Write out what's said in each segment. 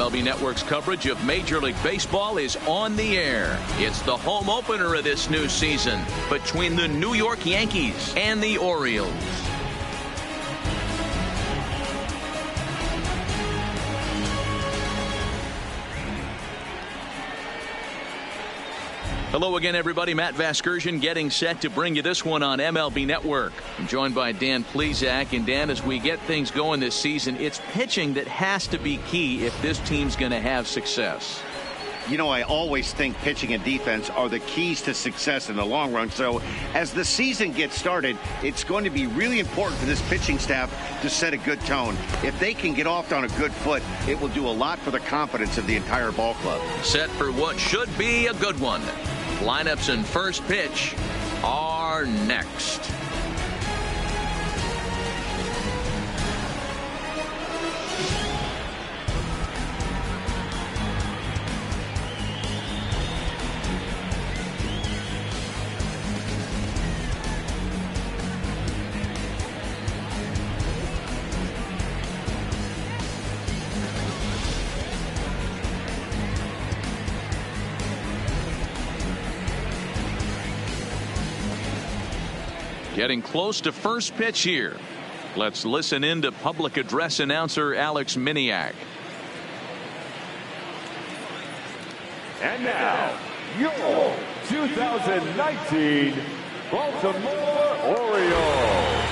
MLB Network's coverage of Major League Baseball is on the air. It's the home opener of this new season between the New York Yankees and the Orioles. Hello again, everybody. Matt Vasgersian getting set to bring you this one on MLB Network. I'm joined by Dan Plesac. And Dan, as we get things going this season, it's pitching that has to be key if this team's going to have success. You know, I always think pitching and defense are the keys to success in the long run. So as the season gets started, it's going to be really important for this pitching staff to set a good tone. If they can get off on a good foot, it will do a lot for the confidence of the entire ball club. Set for what should be a good one. Lineups and first pitch are next. Getting close to first pitch here. Let's listen in to public address announcer Alex Miniak. And now, your 2019 Baltimore Orioles.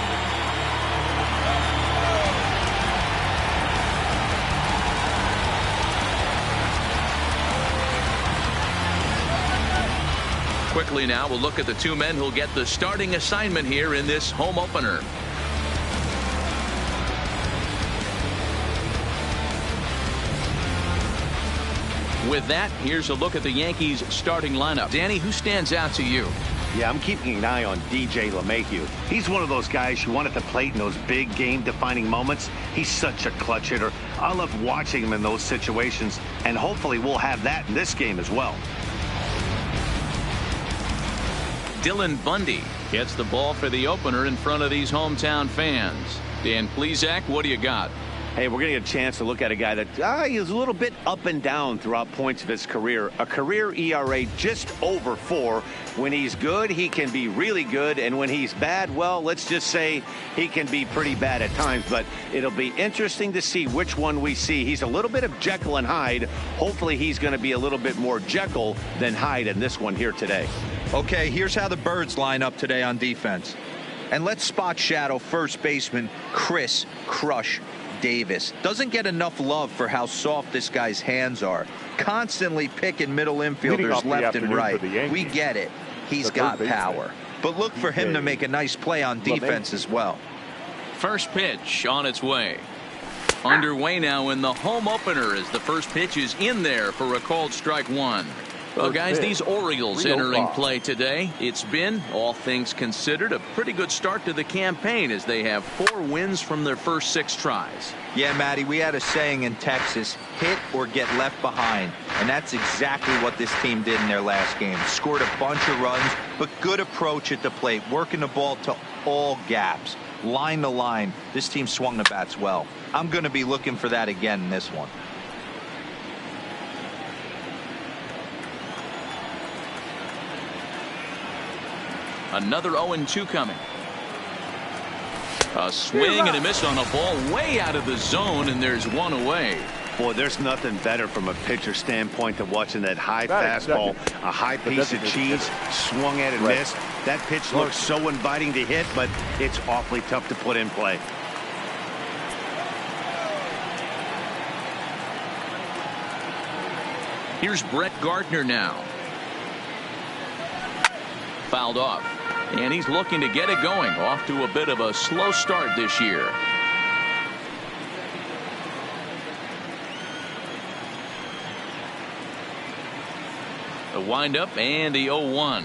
Quickly now, we'll look at the two men who'll get the starting assignment here in this home opener. With that, here's a look at the Yankees starting lineup. Danny, who stands out to you? Yeah, I'm keeping an eye on DJ LeMahieu. He's one of those guys you want at the plate in those big game-defining moments. He's such a clutch hitter. I love watching him in those situations, and hopefully we'll have that in this game as well. Dylan Bundy gets the ball for the opener in front of these hometown fans. Dan Plesac, what do you got? Hey, we're going to get a chance to look at a guy that is a little bit up and down throughout points of his career. A career ERA just over 4. When he's good, he can be really good. And when he's bad, well, let's just say he can be pretty bad at times. But it'll be interesting to see which one we see. He's a little bit of Jekyll and Hyde. Hopefully he's going to be a little bit more Jekyll than Hyde in this one here today. Okay, here's how the Birds line up today on defense. And let's spot shadow first baseman Chris Crush Davis. Doesn't get enough love for how soft this guy's hands are. Constantly picking middle infielders left and right. We get it. He's got power. But look for him to make a nice play on defense as well. First pitch on its way. Underway now in the home opener as the first pitch is in there for a called strike one. Well, guys, these Orioles entering play today. It's been, all things considered, a pretty good start to the campaign as they have 4 wins from their first 6 tries. Yeah, Matty, we had a saying in Texas, hit or get left behind. And that's exactly what this team did in their last game. Scored a bunch of runs, but good approach at the plate, working the ball to all gaps. Line to line, this team swung the bats well. I'm going to be looking for that again in this one. Another 0-2 coming. A swing and a miss on a ball way out of the zone, and there's one away. Boy, there's nothing better from a pitcher standpoint than watching that high fastball, a high piece of cheese, swung at and missed. That pitch looks so inviting to hit, but it's awfully tough to put in play. Here's Brett Gardner now. Fouled off. And he's looking to get it going. Off to a bit of a slow start this year. The windup and the 0-1.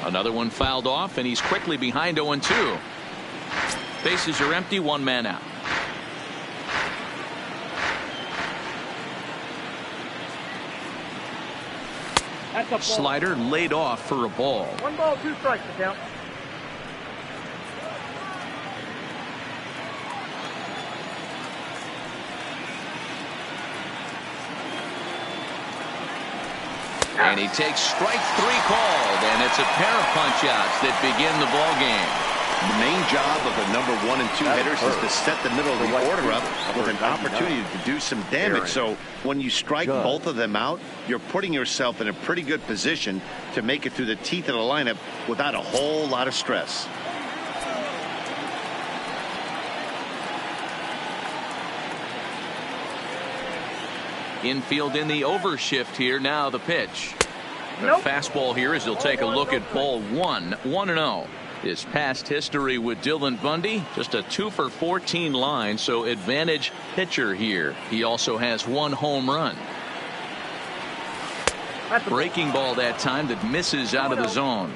Another one fouled off, and he's quickly behind 0-2. Bases are empty, 1 man out. Slider laid off for a ball. 1 ball, 2 strikes to count. And he takes strike 3 called, and it's a pair of punch-outs that begin the ball game. The main job of the number 1 and 2 hitters is to set the middle of the order up with an opportunity to do some damage. So when you strike both of them out, you're putting yourself in a pretty good position to make it through the teeth of the lineup without a whole lot of stress. Infield in the overshift here. Now the pitch. The fastball here as he'll take a look at ball 1. 1-0. His past history with Dylan Bundy, just a 2 for 14 line, so advantage pitcher here. He also has 1 home run. Breaking ball that time that misses out of the zone.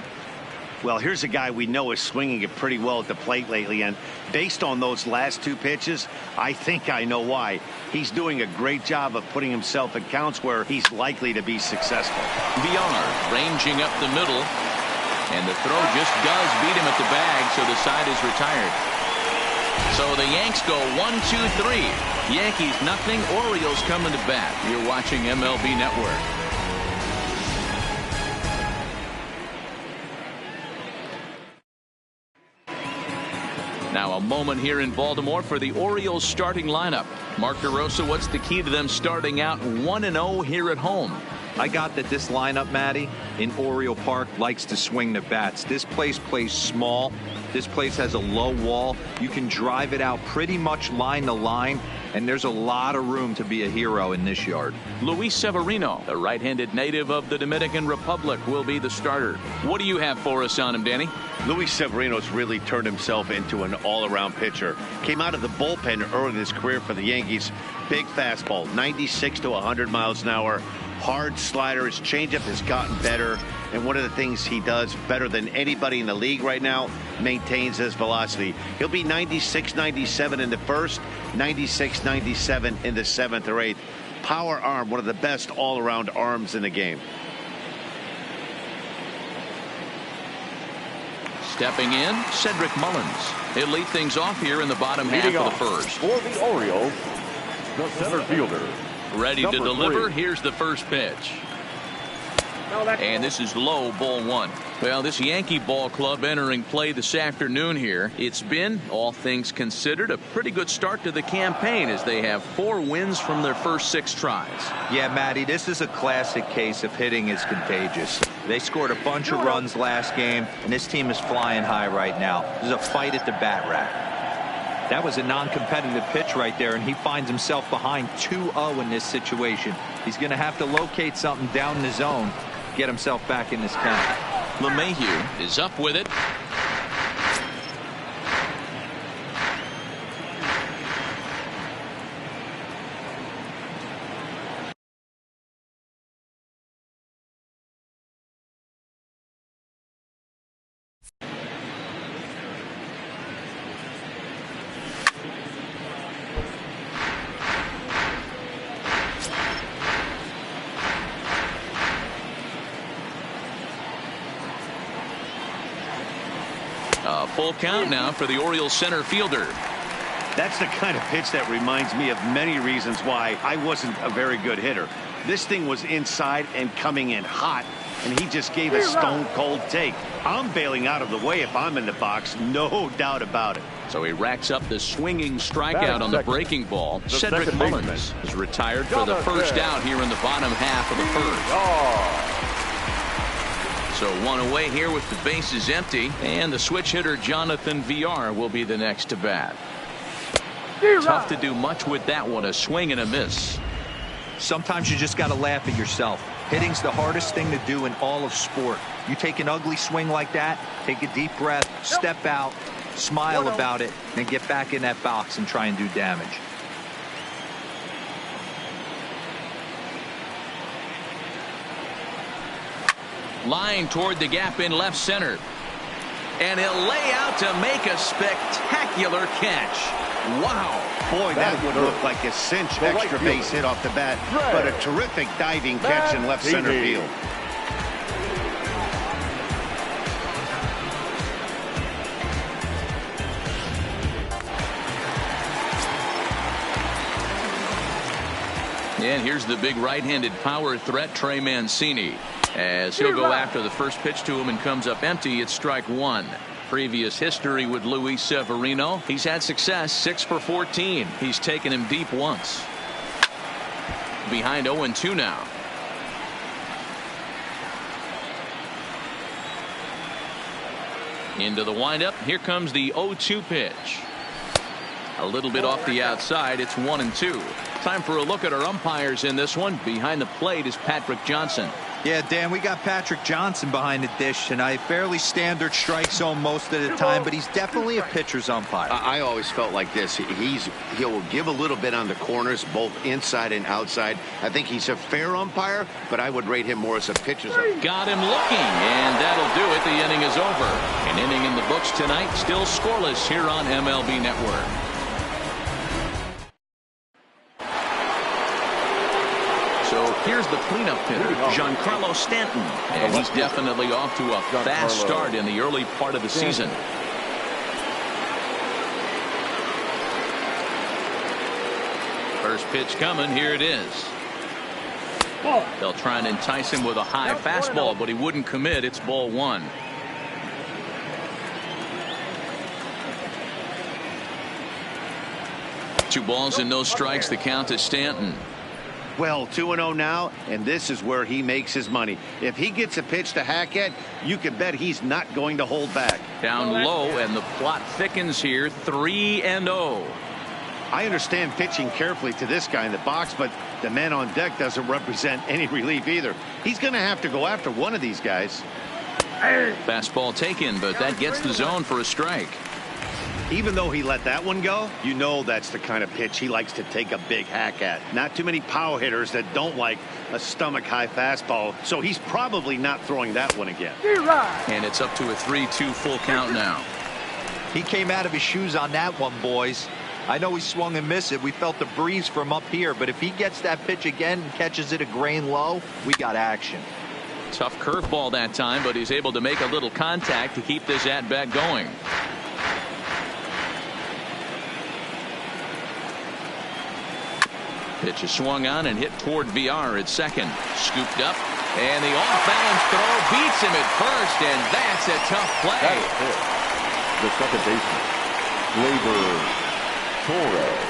Well, here's a guy we know is swinging it pretty well at the plate lately, and based on those last 2 pitches, I think I know why. He's doing a great job of putting himself in counts where he's likely to be successful. VR ranging up the middle, and the throw just does beat him at the bag, so the side is retired. So the Yanks go 1-2-3. Yankees nothing. Orioles coming to bat. You're watching MLB Network. Now a moment here in Baltimore for the Orioles starting lineup. Mark DeRosa, what's the key to them starting out 1-0 here at home? I got that this lineup, Matty, in Oriole Park likes to swing the bats. This place plays small. This place has a low wall. You can drive it out pretty much line to line, and there's a lot of room to be a hero in this yard. Luis Severino, the right-handed native of the Dominican Republic, will be the starter. What do you have for us on him, Danny? Luis Severino's really turned himself into an all-around pitcher. Came out of the bullpen early in his career for the Yankees. Big fastball, 96 to 100 miles an hour. Hard slider. His changeup has gotten better. And one of the things he does better than anybody in the league right now, maintains his velocity. He'll be 96, 97 in the first, 96, 97 in the 7th or 8th. Power arm, one of the best all-around arms in the game. Stepping in, Cedric Mullins. He'll lead things off here in the bottom half of the first. For the Orioles, the center fielder. Ready to deliver. Here's the first pitch. And this is low, ball 1. Well, this Yankee ball club entering play this afternoon here. It's been, all things considered, a pretty good start to the campaign as they have 4 wins from their first 6 tries. Yeah, Matty, this is a classic case of hitting is contagious. They scored a bunch of runs last game, and this team is flying high right now. This is a fight at the bat rack. That was a non-competitive pitch right there, and he finds himself behind 2-0 in this situation. He's going to have to locate something down in the zone, get himself back in this count. LeMahieu is up with it. Full count now for the Orioles center fielder. That's the kind of pitch that reminds me of many reasons why I wasn't a very good hitter. This thing was inside and coming in hot, and he just gave a stone-cold take. I'm bailing out of the way if I'm in the box, no doubt about it. So he racks up the swinging strikeout on the breaking ball. Cedric Mullins is retired for the first out here in the bottom half of the first. So 1 away here with the bases empty, and the switch hitter Jonathan VR will be the next to bat. Tough to do much with that one, a swing and a miss. Sometimes you just got to laugh at yourself. Hitting's the hardest thing to do in all of sport. You take an ugly swing like that, take a deep breath, step out, smile about it, and get back in that box and try and do damage. Line toward the gap in left center. And he'll lay out to make a spectacular catch. Wow. Boy, that would look like a cinch extra base hit off the bat, but a terrific diving catch in left center field. And here's the big right-handed power threat, Trey Mancini, as he'll go after the first pitch to him and comes up empty. It's strike one. Previous history with Luis Severino. He's had success, 6 for 14. He's taken him deep once. Behind 0-2 now. Into the windup. Here comes the 0-2 pitch. A little bit off the outside. It's 1-2. Time for a look at our umpires in this one. Behind the plate is Patrick Johnson. Yeah, Dan, we got Patrick Johnson behind the dish tonight. Fairly standard strike zone most of the time, but he's definitely a pitcher's umpire. I always felt like this. He'll give a little bit on the corners, both inside and outside. I think he's a fair umpire, but I would rate him more as a pitcher's umpire. Got him looking, and that'll do it. The inning is over. An inning in the books tonight, still scoreless here on MLB Network. So here's the cleanup hitter, Giancarlo Stanton, and he's definitely off to a fast start in the early part of the season. First pitch coming. Here it is. They'll try and entice him with a high fastball, but he wouldn't commit. It's ball one. Two balls and no strikes. The count to Stanton. Well, 2-0 now, and this is where he makes his money. If he gets a pitch to hack at, you can bet he's not going to hold back. Down low, and the plot thickens here. 3-0. I understand pitching carefully to this guy in the box, but the man on deck doesn't represent any relief either. He's going to have to go after one of these guys. Fastball taken, but that gets the zone for a strike. Even though he let that one go, you know that's the kind of pitch he likes to take a big hack at. Not too many power hitters that don't like a stomach-high fastball, so he's probably not throwing that one again. And it's up to a 3-2 full count now. He came out of his shoes on that one, boys. I know he swung and missed it. We felt the breeze from up here, but if he gets that pitch again and catches it a grain low, we got action. Tough curveball that time, but he's able to make a little contact to keep this at-bat going. Pitch is swung on and hit toward VR at second. Scooped up, and the off-balance throw beats him at first, and that's a tough play. The second baseman, Gleyber Torres.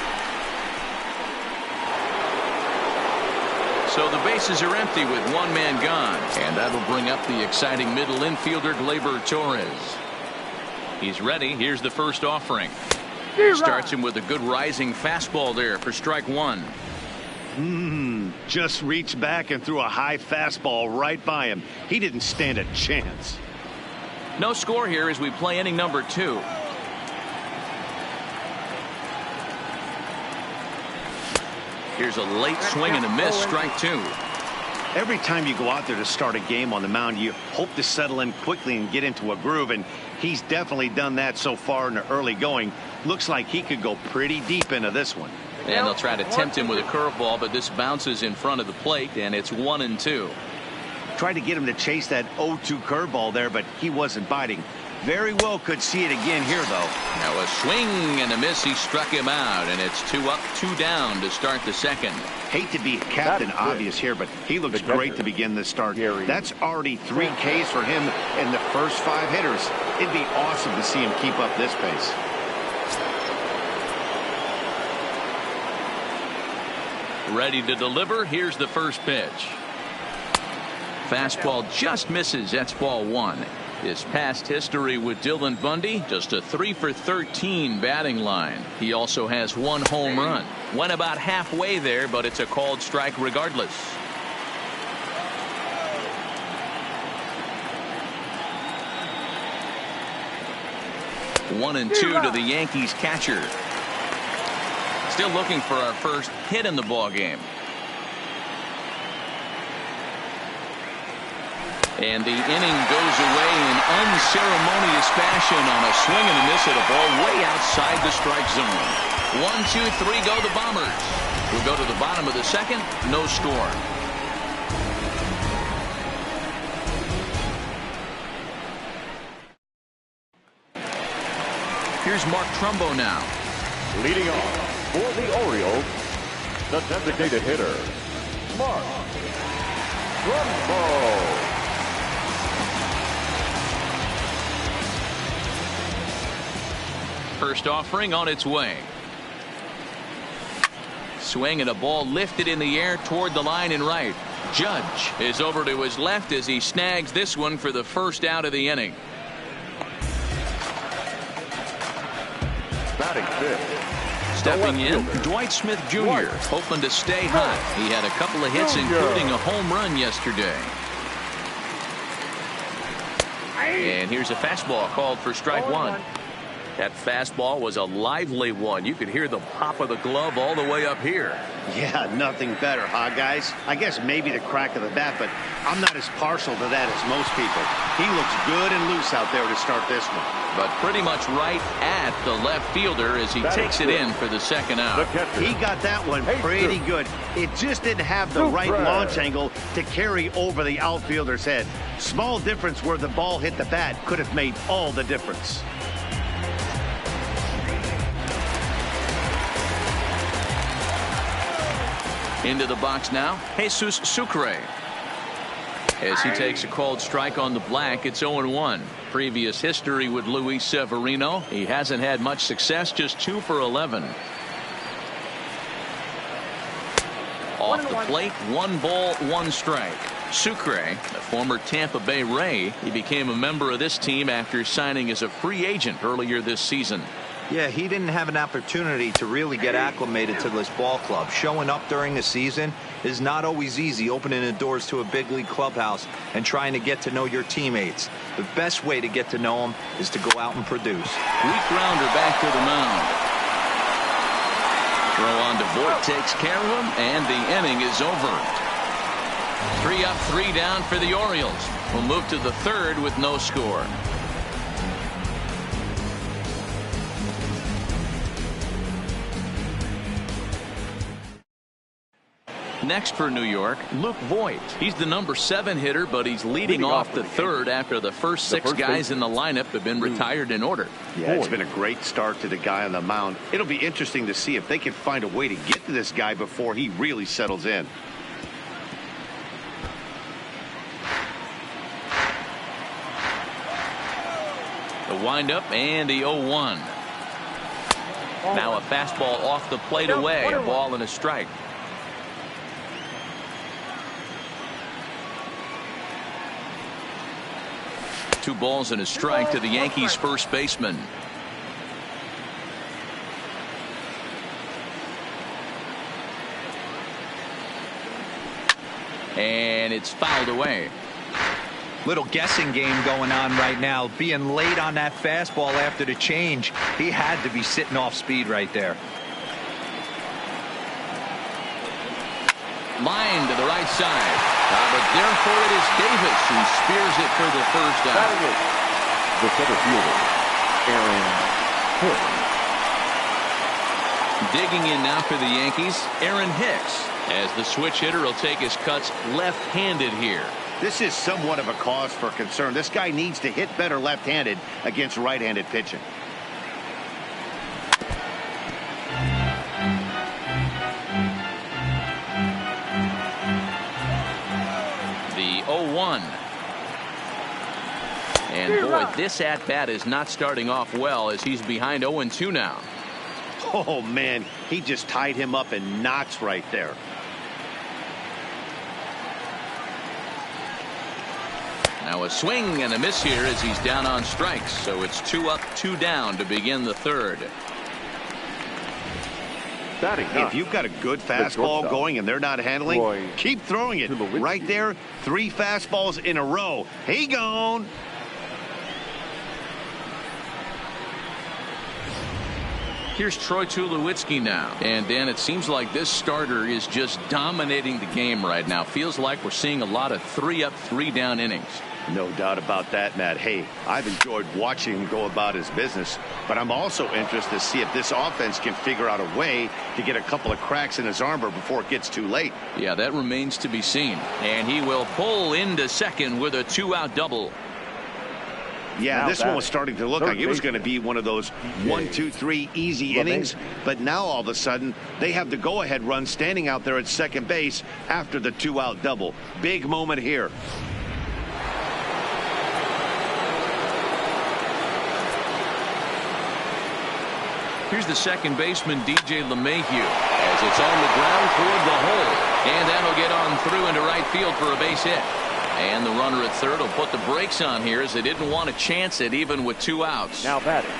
So the bases are empty with one man gone, and that'll bring up the exciting middle infielder Gleyber Torres. He's ready. Here's the first offering. Starts him with a good rising fastball there for strike one. Just reached back and threw a high fastball right by him. He didn't stand a chance. No score here as we play inning number 2. Here's a late swing and a miss, strike 2. Every time you go out there to start a game on the mound, you hope to settle in quickly and get into a groove, and he's definitely done that so far in the early going. Looks like he could go pretty deep into this one. And they'll try to tempt him with a curveball, but this bounces in front of the plate, and it's 1-2. Tried to get him to chase that 0-2 curveball there, but he wasn't biting. Very well could see it again here, though. Now a swing and a miss. He struck him out, and it's 2 up, 2 down to start the second. Hate to be Captain Obvious here, but he looks great to begin this start. That's already 3 Ks for him in the first 5 hitters. It'd be awesome to see him keep up this pace. Ready to deliver. Here's the first pitch. Fastball just misses. That's ball 1. His past history with Dylan Bundy, just a 3 for 13 batting line. He also has 1 home run. Went about halfway there, but it's a called strike regardless. One and 2 to the Yankees catcher. Still looking for our first hit in the ball game. And the inning goes away in unceremonious fashion on a swing and a miss at a ball way outside the strike zone. 1, 2, 3 go the Bombers. We'll go to the bottom of the second. No score. Here's Mark Trumbo now. Leading off for the Orioles, The designated hitter, Mark Trumbo. First offering on its way. Swing and a ball lifted in the air toward the line and right. Judge is over to his left as he snags this one for the first out of the inning. Batting fifth. Stepping in, Dwight Smith Jr. hoping to stay hot. He had a couple of hits, including a home run yesterday. And here's a fastball called for strike one. That fastball was a lively one. You could hear the pop of the glove all the way up here. Yeah, nothing better, huh, guys? I guess maybe the crack of the bat, but I'm not as partial to that as most people. He looks good and loose out there to start this one. But pretty much right at the left fielder as he takes it in for the second out. He got that one pretty good. It just didn't have the right launch angle to carry over the outfielder's head. Small difference where the ball hit the bat could have made all the difference. Into the box now, Jesus Sucre. As he takes a called strike on the black, it's 0-1. Previous history with Luis Severino. He hasn't had much success, just 2 for 11. Off the plate, 1 ball, 1 strike. Sucre, a former Tampa Bay Ray, he became a member of this team after signing as a free agent earlier this season. Yeah, he didn't have an opportunity to really get acclimated to this ball club. Showing up during the season is not always easy, opening the doors to a big league clubhouse and trying to get to know your teammates. The best way to get to know them is to go out and produce. Weak grounder back to the mound. Throw on to Voit takes care of him, and the inning is over. 3 up, 3 down for the Orioles. We'll move to the third with no score. Next for New York, Luke Voit. He's the number 7 hitter, but he's leading off the third after the first 6 guys in the lineup have been retired in order. Yeah, it's been a great start to the guy on the mound. It'll be interesting to see if they can find a way to get to this guy before he really settles in. The windup and the 0-1. Now a fastball off the plate away, a ball and a strike. Two balls and a strike to the Yankees first baseman. And it's fouled away. Little guessing game going on right now. Being late on that fastball after the change, he had to be sitting off speed right there. Line to the right side. But there for it is Davis, who spears it for the first out. The center fielder, Aaron Hicks. Digging in now for the Yankees, Aaron Hicks, as the switch hitter will take his cuts left-handed here. This is somewhat of a cause for concern. This guy needs to hit better left-handed against right-handed pitching. The 0-1. And boy, this at-bat is not starting off well as he's behind 0-2 now. Oh, man, he just tied him up in knots right there. Now a swing and a miss here as he's down on strikes. So it's 2 up, 2 down to begin the third. If you've got a good fastball going and they're not handling, keep throwing it. Right there, 3 fastballs in a row. He gone. Here's Troy Tulowitzki now. And Dan, it seems like this starter is just dominating the game right now. Feels like we're seeing a lot of 3 up, 3 down innings. No doubt about that, Matt. Hey, I've enjoyed watching him go about his business, but I'm also interested to see if this offense can figure out a way to get a couple of cracks in his armor before it gets too late. Yeah, that remains to be seen. And he will pull into second with a 2-out double. Yeah, this one was starting to look like it was going to be one of those 1, 2, 3 easy innings. But now all of a sudden they have the go-ahead run standing out there at second base after the 2-out double. Big moment here. Here's the second baseman, DJ LeMahieu, as it's on the ground toward the hole. And that'll get on through into right field for a base hit. And the runner at third will put the brakes on here as they didn't want to chance it even with 2 outs. Now batting.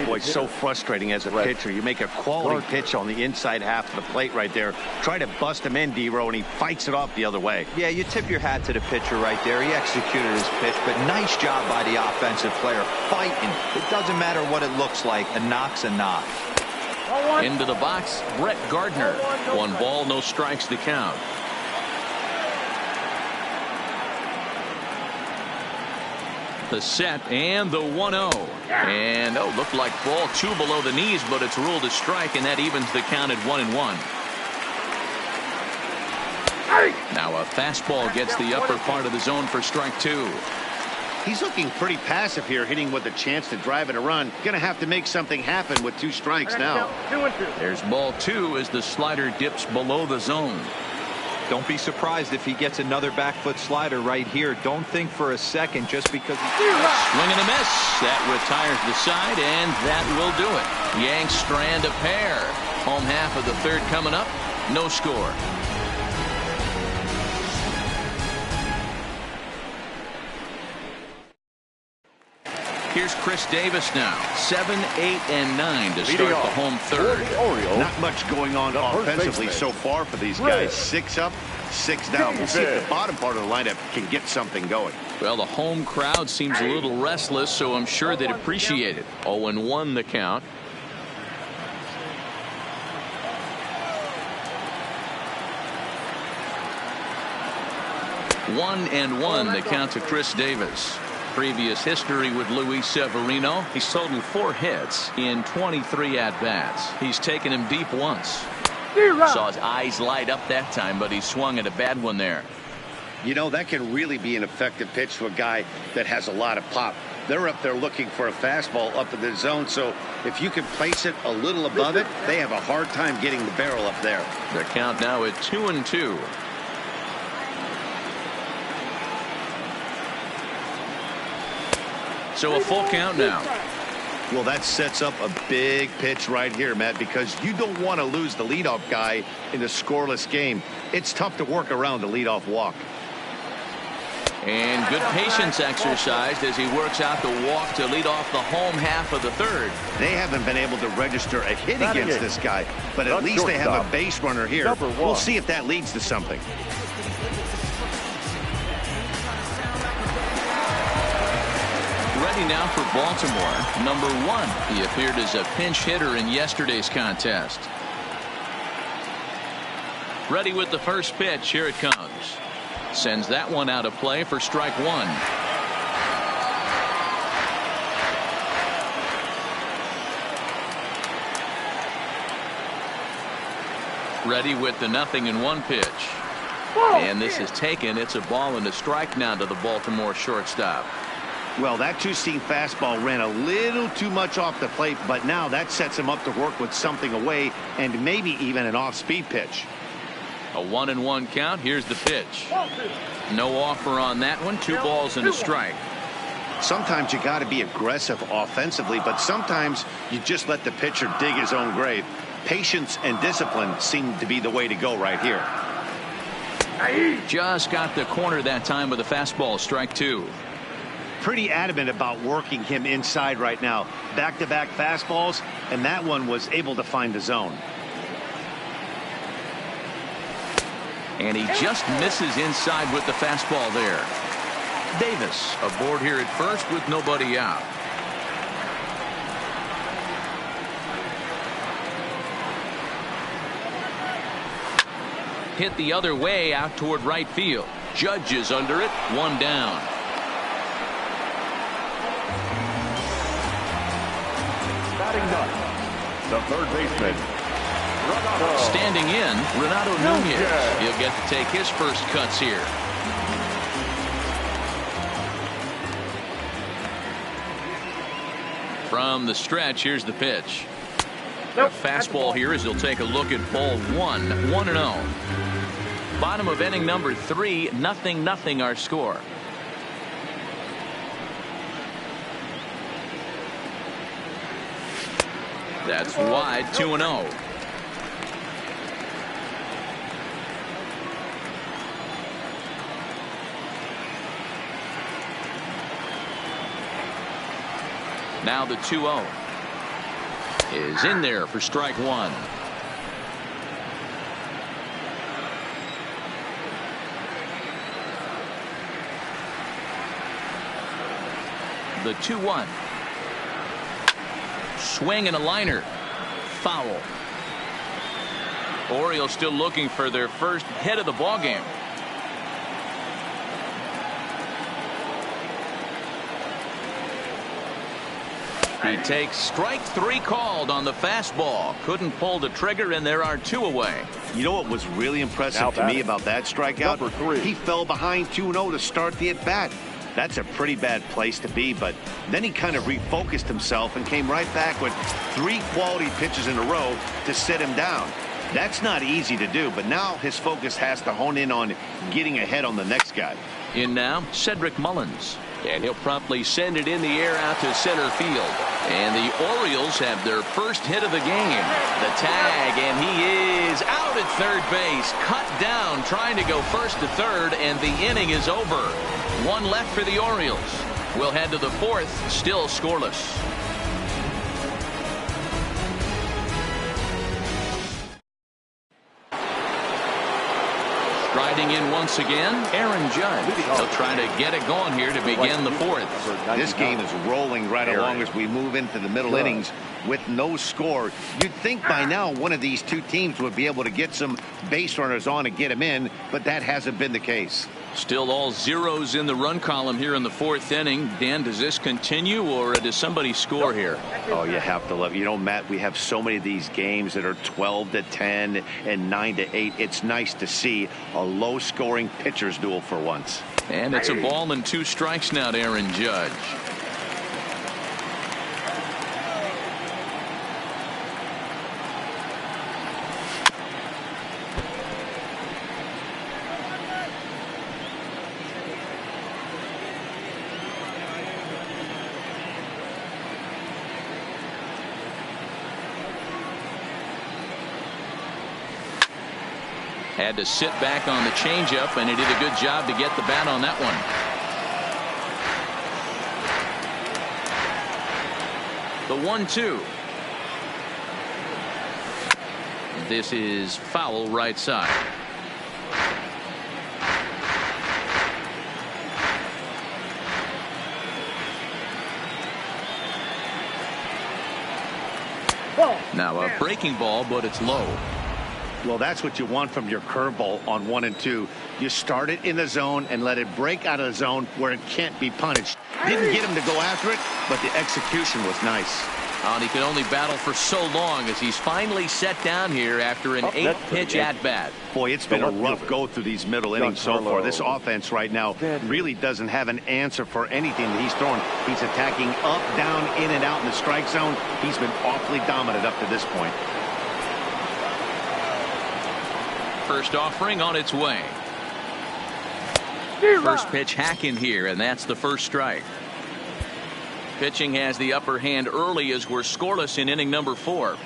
Boy, it's so frustrating as a pitcher. You make a quality pitch on the inside half of the plate right there. Try to bust him in, D-Row, and he fights it off the other way. Yeah, you tip your hat to the pitcher right there. He executed his pitch, but nice job by the offensive player fighting. It doesn't matter what it looks like. A knock's a knock. Into the box, Brett Gardner. 1 ball, no strikes to count. The set and the 1-0. And looked like ball 2 below the knees, but it's ruled a strike, and that evens the count at 1-1. Now a fastball gets the upper part of the zone for strike 2. He's looking pretty passive here, hitting with a chance to drive in a run. Going to have to make something happen with 2 strikes now. There's ball 2 as the slider dips below the zone. Don't be surprised if he gets another back foot slider right here. Don't think for a second just because swing and a miss. That retires the side, and that will do it. Yanks strand a pair. Home half of the third coming up. No score. Here's Chris Davis now. 7, 8, and 9 to start the home third. Not much going on offensively so far for these guys. 6 up, 6 down. We'll see if the bottom part of the lineup can get something going. Well, the home crowd seems a little restless, so I'm sure they'd appreciate it. 0-1 the count. One and 1 the count to Chris Davis. Previous history with Luis Severino. He's totaled 4 hits in 23 at-bats. He's taken him deep once. Saw his eyes light up that time, but he swung at a bad one there. You know, that can really be an effective pitch to a guy that has a lot of pop. They're up there looking for a fastball up in the zone, so if you can place it a little above it, they have a hard time getting the barrel up there. The count now at 2-2. So a full count now. Well, that sets up a big pitch right here, Matt, because you don't want to lose the leadoff guy in a scoreless game. It's tough to work around a leadoff walk. And good patience exercised as he works out the walk to lead off the home half of the third. They haven't been able to register a hit against this guy, but at least they have a base runner here. We'll see if that leads to something. Ready now for Baltimore. Number 1. He appeared as a pinch hitter in yesterday's contest. Ready with the first pitch. Here it comes. Sends that one out of play for strike 1. Ready with the 0-1 pitch. And this is taken. It's a ball and a strike now to the Baltimore shortstop. Well, that 2-seam fastball ran a little too much off the plate, but now that sets him up to work with something away and maybe even an off-speed pitch. A 1-1 count. Here's the pitch. No offer on that one. 2 balls and a strike. Sometimes you got to be aggressive offensively, but sometimes you just let the pitcher dig his own grave. Patience and discipline seem to be the way to go right here. Just got the corner that time with a fastball. Strike 2. Pretty adamant about working him inside right now. Back-to-back fastballs, and that one was able to find the zone. And he just misses inside with the fastball there. Davis aboard here at first with nobody out. Hit the other way out toward right field. Judge is under it. 1 down. The third baseman, Renato. Standing in, Renato Nunez. He'll get to take his first cuts here. From the stretch, here's the pitch. A fastball here as he'll take a look at ball one. 1-0. Bottom of inning number 3. 0-0 our score. That's wide. 2-0. Now the 2-0 is in there for strike one. The 2-1. Swing and a liner. Foul. Orioles still looking for their first hit of the ball game. He takes strike 3 called on the fastball. Couldn't pull the trigger, and there are 2 away. You know what was really impressive to me about that strikeout? He fell behind 2-0 to start the at-bat. That's a pretty bad place to be, but then he kind of refocused himself and came right back with 3 quality pitches in a row to sit him down. That's not easy to do, but now his focus has to hone in on getting ahead on the next guy. In now, Cedric Mullins. And he'll promptly send it in the air out to center field. And the Orioles have their first hit of the game. The tag, and he is out at third base. Cut down, trying to go first to third, and the inning is over. 1 left for the Orioles. We'll head to the 4th, still scoreless. Striding in once again, Aaron Judge. He'll try to get it going here to begin the 4th. This game is rolling right along as we move into the middle innings with no score. You'd think by now one of these 2 teams would be able to get some base runners on and get them in, but that hasn't been the case. Still all zeros in the run column here in the 4th inning. Dan, does this continue, or does somebody score here? Oh, you have to love it. You know, Matt, we have so many of these games that are 12-10 and 9-8. It's nice to see a low-scoring pitcher's duel for once. And it's a ball and 2 strikes now to Aaron Judge. Had to sit back on the changeup, and he did a good job to get the bat on that one. The 1-2. This is foul right side. Now a breaking ball, but it's low. Well, that's what you want from your curveball on 1 and 2. You start it in the zone and let it break out of the zone where it can't be punished. Didn't get him to go after it, but the execution was nice. And he can only battle for so long as he's finally set down here after an 8-pitch at-bat. Boy, it's been a rough go through these middle innings so far. This offense right now really doesn't have an answer for anything that he's throwing. He's attacking up, down, in, and out in the strike zone. He's been awfully dominant up to this point. First offering on its way. First pitch hacking here, and that's the first strike. Pitching has the upper hand early as we're scoreless in inning number 4.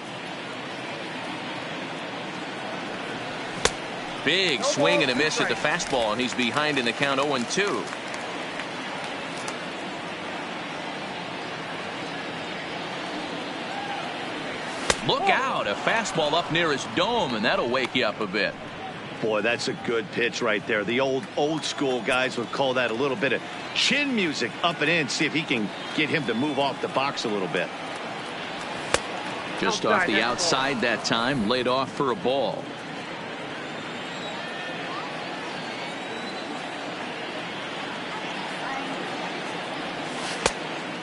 Big swing and a miss at the fastball, and he's behind in the count 0-2. Look out, a fastball up near his dome, and that'll wake you up a bit. Boy, that's a good pitch right there. The old school guys would call that a little bit of chin music up and in. See if he can get him to move off the box a little bit. Just off the outside that time, laid off for a ball.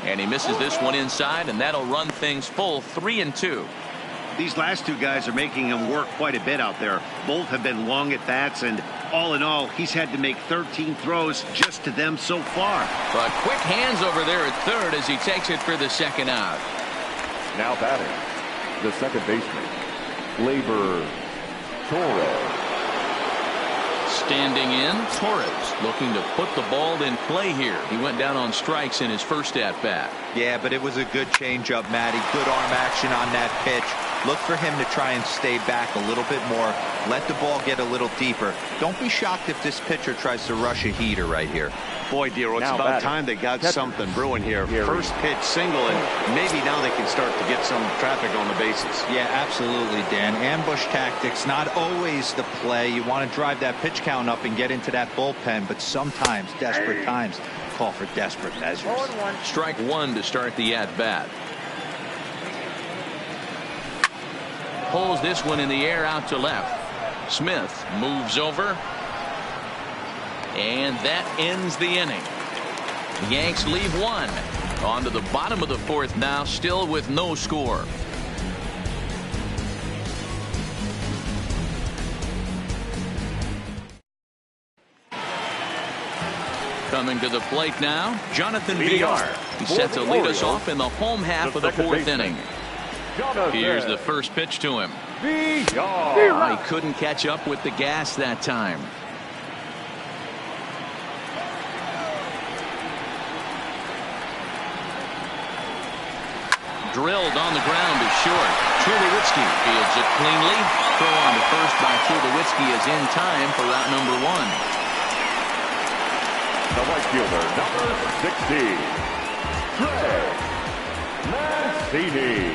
And he misses this one inside, and that'll run things full 3-2. These last 2 guys are making him work quite a bit out there. Both have been long at bats, and all in all, he's had to make 13 throws just to them so far. But quick hands over there at third as he takes it for the second out. Now batting, the second baseman, Gleyber Torres. Standing in, Torres looking to put the ball in play here. He went down on strikes in his first at-bat. Yeah, but it was a good changeup, Matty. Good arm action on that pitch. Look for him to try and stay back a little bit more. Let the ball get a little deeper. Don't be shocked if this pitcher tries to rush a heater right here. Boy, Dero, it's about time they got something brewing here. First pitch single, and maybe now they can start to get some traffic on the bases. Yeah, absolutely, Dan. Ambush tactics, not always the play. You want to drive that pitch count up and get into that bullpen, but sometimes, desperate times, call for desperate measures. Strike one to start the at-bat. Pulls this one in the air out to left. Smith moves over. And that ends the inning. The Yanks leave one. On to the bottom of the fourth now, still with no score. Coming to the plate now, Jonathan Villar. He's set to lead us off in the home half of the fourth inning. Here's the first pitch to him. He couldn't catch up with the gas that time. Drilled on the ground to short. Tulowitzki fields it cleanly. Throw on to first by Tulowitzki is in time for route number one. The right fielder, number 60, Trey Mancini.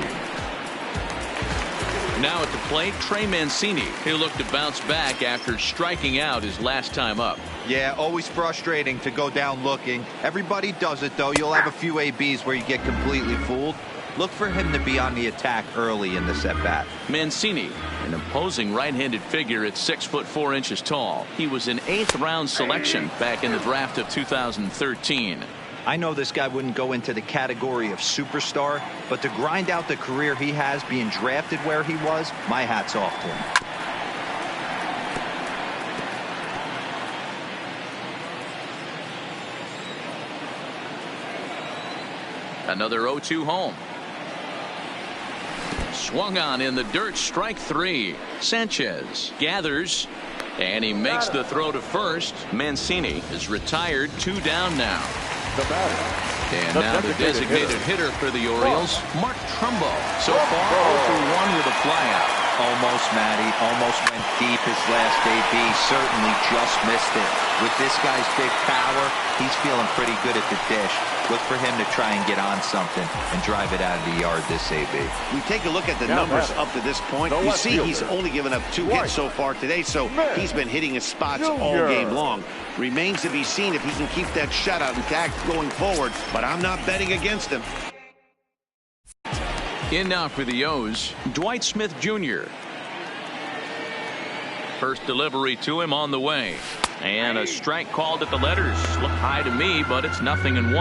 Now at the plate, Trey Mancini. He'll look to bounce back after striking out his last time up. Yeah, always frustrating to go down looking. Everybody does it, though. You'll have a few ABs where you get completely fooled. Look for him to be on the attack early in this at-bat. Mancini, an imposing right-handed figure at 6'4" tall. He was an 8th round selection back in the draft of 2013. I know this guy wouldn't go into the category of superstar, but to grind out the career he has being drafted where he was, my hat's off to him. Another 0-2 home. Swung on in the dirt, strike three. Sanchez gathers, and he makes the throw to first. Mancini is retired, 2 down now. And now the designated hitter for the Orioles, Mark Trumbo. So far, 0-for-1 with a flyout. Almost, Matty. Almost went deep his last AB. Certainly just missed it. With this guy's big power, he's feeling pretty good at the dish. Look for him to try and get on something and drive it out of the yard this AB. We take a look at the numbers up to this point. You see he's only given up 2 hits so far today, so he's been hitting his spots all game long. Remains to be seen if he can keep that shutout intact going forward, but I'm not betting against him. In now for the O's, Dwight Smith Jr. First delivery to him on the way. And a strike called at the letters. Look high to me, but it's 0-1.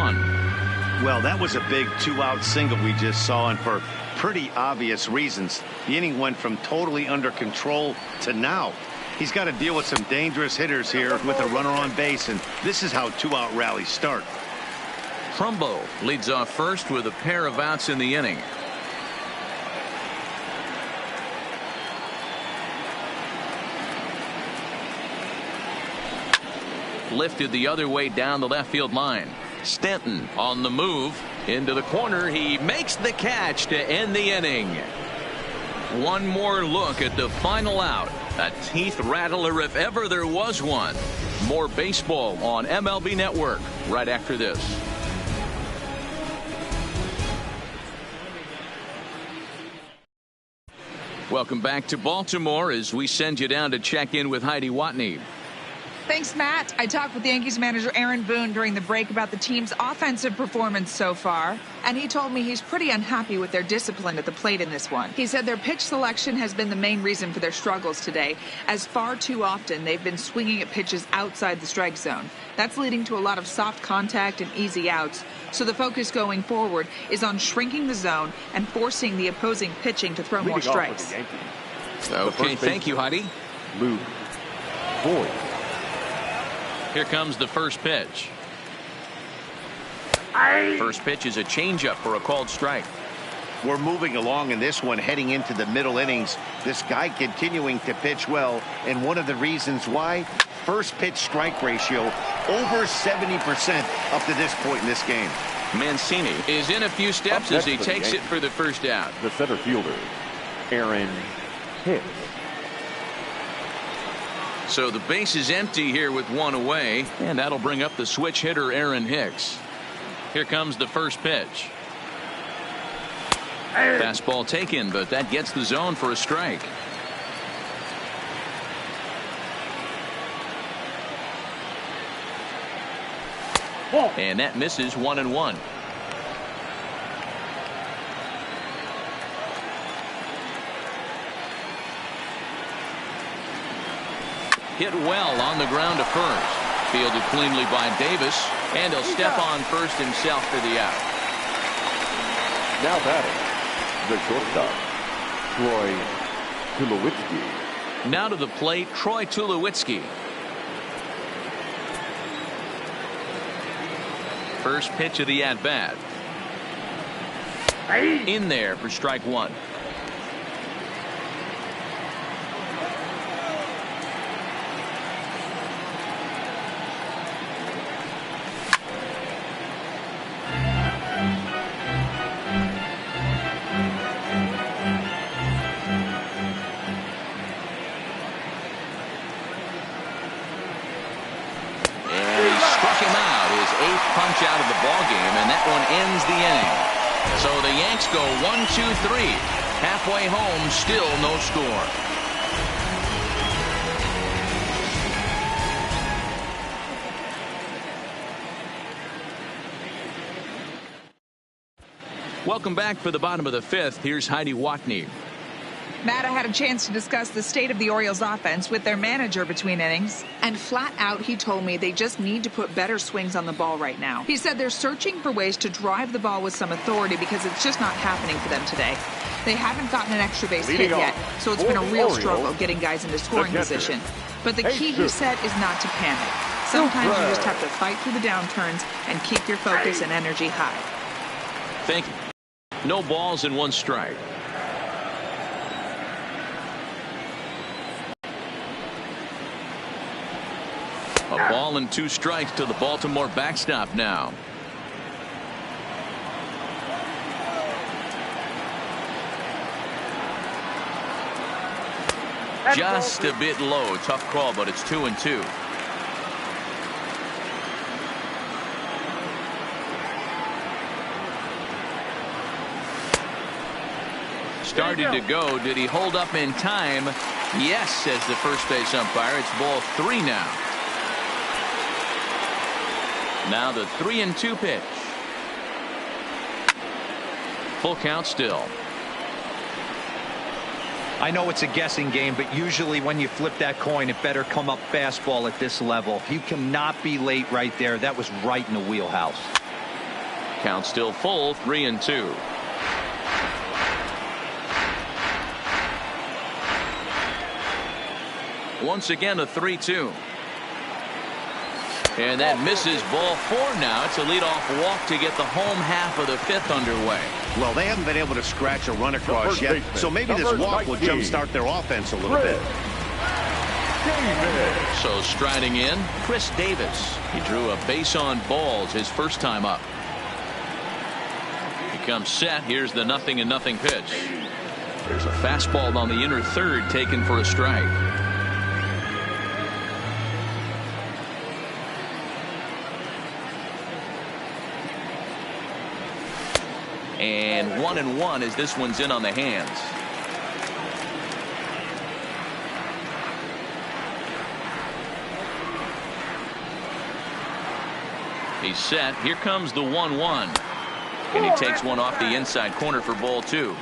Well, that was a big 2-out single we just saw, and for pretty obvious reasons. The inning went from totally under control to now. He's got to deal with some dangerous hitters here with a runner on base, and this is how 2-out rallies start. Trumbo leads off first with a pair of outs in the inning. Lifted the other way down the left field line. Stanton on the move into the corner. He makes the catch to end the inning. One more look at the final out. A teeth rattler if ever there was one. More baseball on MLB Network right after this. Welcome back to Baltimore as we send you down to check in with Heidi Watney. Thanks, Matt. I talked with Yankees manager Aaron Boone during the break about the team's offensive performance so far, and he told me he's pretty unhappy with their discipline at the plate in this one. He said their pitch selection has been the main reason for their struggles today, as far too often they've been swinging at pitches outside the strike zone. That's leading to a lot of soft contact and easy outs, so the focus going forward is on shrinking the zone and forcing the opposing pitching to throw more strikes. Okay, thank you, Heidi. Luke Boyd. Here comes the first pitch. First pitch is a changeup for a called strike. We're moving along in this one, heading into the middle innings. This guy continuing to pitch well, and one of the reasons why, first pitch strike ratio over 70% up to this point in this game. Mancini is in a few steps as he takes it for the first out. The center fielder, Aaron Hicks. So the base is empty here with one away, and that'll bring up the switch hitter Aaron Hicks. Here comes the first pitch. Fastball taken, but that gets the zone for a strike. And that misses 1-1. Hit well on the ground to first. Fielded cleanly by Davis, and he'll step on first himself for the out. Now batting, the shortstop, Troy Tulowitzki. Now to the plate, Troy Tulowitzki. First pitch of the at-bat. In there for strike one. Punch out of the ball game, and that one ends the inning. So the Yanks go 1-2-3. Halfway home, still no score. Welcome back for the bottom of the fifth. Here's Heidi Watney. Matt, I had a chance to discuss the state of the Orioles offense with their manager between innings, and flat out he told me they just need to put better swings on the ball right now. He said they're searching for ways to drive the ball with some authority because it's just not happening for them today. They haven't gotten an extra base hit yet, so it's been a real struggle getting guys into scoring position. But the key, he said, is not to panic. Sometimes you just have to fight through the downturns and keep your focus and energy high. Thank you. No balls and one strike. A ball and two strikes to the Baltimore backstop now. Just a bit low. Tough call, but it's 2-2. Started to go. Did he hold up in time? Yes, says the first base umpire. It's ball 3 now. Now the 3-2 pitch. Full count still. I know it's a guessing game, but usually when you flip that coin, it better come up fastball at this level. You cannot be late right there. That was right in the wheelhouse. Count still full, 3-2. Once again, a 3-2. And that misses ball 4 now. It's a leadoff walk to get the home half of the fifth underway. Well, they haven't been able to scratch a run across yet, so maybe this walk will jumpstart their offense a little bit. So striding in, Chris Davis. He drew a base on balls his first time up. He comes set. Here's the 0-0 pitch. There's a fastball on the inner third taken for a strike. And 1-1 as this one's in on the hands. He's set. Here comes the 1-1. And he takes one off the inside corner for ball 2.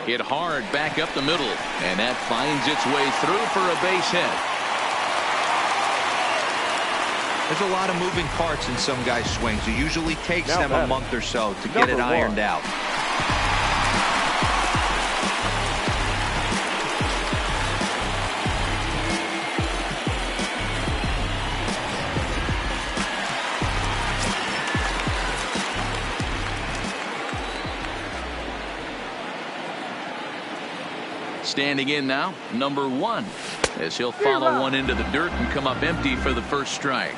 Hit hard back up the middle, and that finds its way through for a base hit. There's a lot of moving parts in some guys' swings. It usually takes them a month or so to get it ironed out. Standing in now, number 1, as he'll follow one into the dirt and come up empty for the first strike.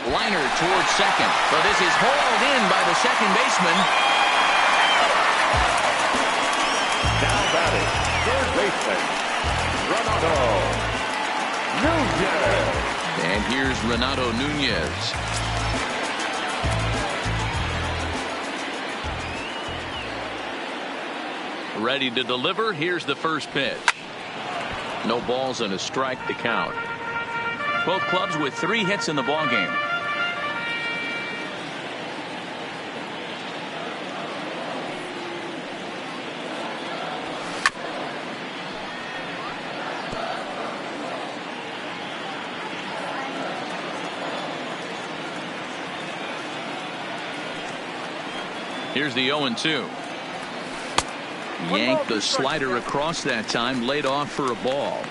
Liner towards second, but this is hauled in by the second baseman. Now batting, third baseman, Renato Nunez. And here's Renato Nunez. Ready to deliver. Here's the first pitch. No balls and a strike to count. Both clubs with 3 hits in the ballgame. Here's the 0-2. Yanked the slider across that time, laid off for a ball.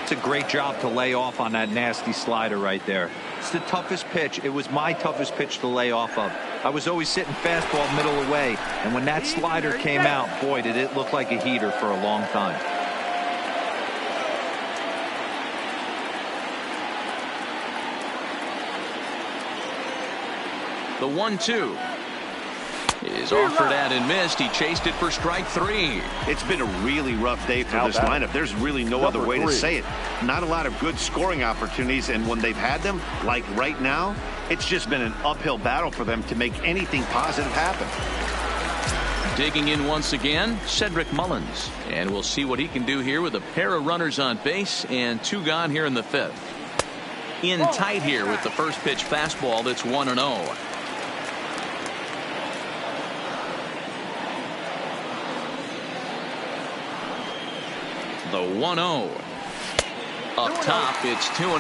It's a great job to lay off on that nasty slider right there. It's the toughest pitch. It was my toughest pitch to lay off of. I was always sitting fastball middle away, and when that slider came out, boy, did it look like a heater for a long time. The 1-2 is offered at and missed. He chased it for strike 3. It's been a really rough day for this lineup. There's really no other way to say it. Not a lot of good scoring opportunities, and when they've had them, like right now, it's just been an uphill battle for them to make anything positive happen. Digging in once again, Cedric Mullins, and we'll see what he can do here with a pair of runners on base and 2 gone here in the 5th. In tight here with the first pitch fastball. That's 1-0. The 1-0. Up top, it's 2-0.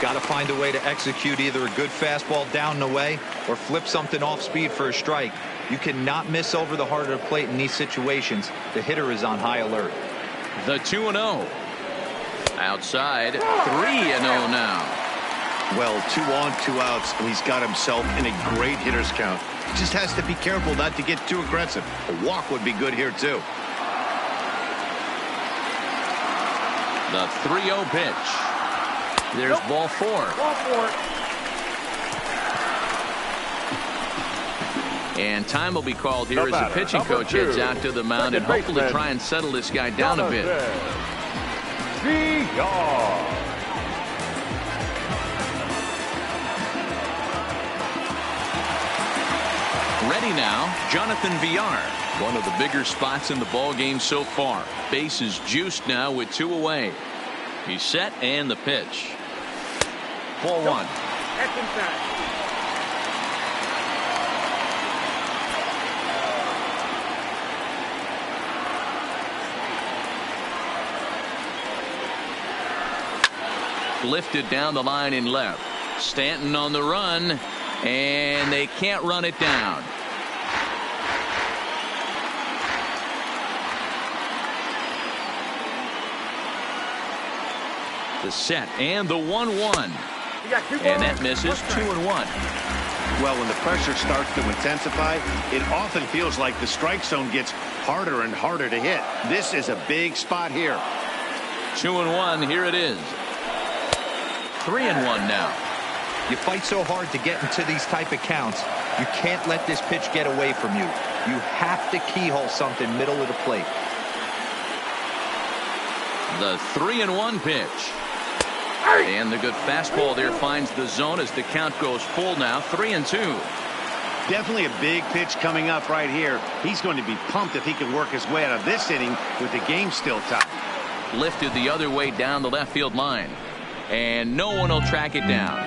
Got to find a way to execute either a good fastball down the way or flip something off speed for a strike. You cannot miss over the heart of the plate in these situations. The hitter is on high alert. The 2-0. Outside, 3-0 now. Well, 2 on, 2 outs, and he's got himself in a great hitter's count. He just has to be careful not to get too aggressive. A walk would be good here, too. The 3-0 pitch. There's ball 4. And time will be called here as the pitching coach heads out to the mound and hopefully try and settle this guy down a bit. Ready now, Jonathan Villar. One of the bigger spots in the ball game so far. Base is juiced now with 2 away. He's set and the pitch. Ball 1. Lifted down the line in left. Stanton on the run, and they can't run it down. The set and the 1-1. And that misses. 2-1. Well, when the pressure starts to intensify, it often feels like the strike zone gets harder and harder to hit. This is a big spot here. 2-1. Here it is. 3-1 now. You fight so hard to get into these type of counts. You can't let this pitch get away from you. You have to keyhole something middle of the plate. The 3-1 pitch. And the good fastball there finds the zone as the count goes full now. 3-2. Definitely a big pitch coming up right here. He's going to be pumped if he can work his way out of this inning with the game still tied. Lifted the other way down the left field line. and no one will track it down.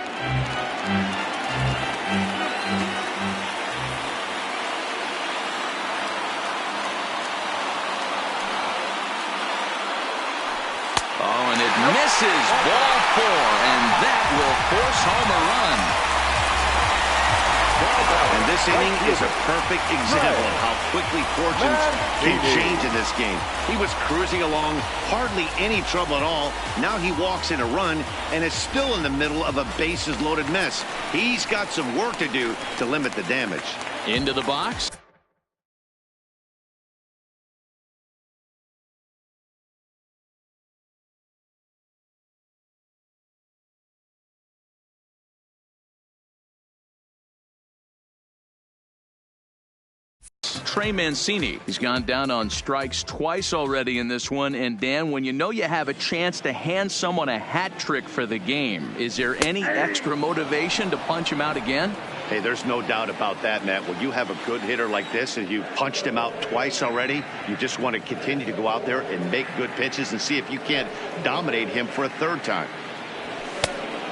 Oh, and it misses. Ball 4, and that will force home a run. And this inning is a perfect example of how quickly fortunes can change in this game. He was cruising along, hardly any trouble at all. Now he walks in a run and is still in the middle of a bases-loaded mess. He's got some work to do to limit the damage. Into the box. Trey Mancini. He's gone down on strikes twice already in this one. And Dan, when you know you have a chance to hand someone a hat trick for the game, is there any extra motivation to punch him out again? Hey, there's no doubt about that, Matt. When you have a good hitter like this and you punched him out twice already, you just want to continue to go out there and make good pitches and see if you can't dominate him for a third time.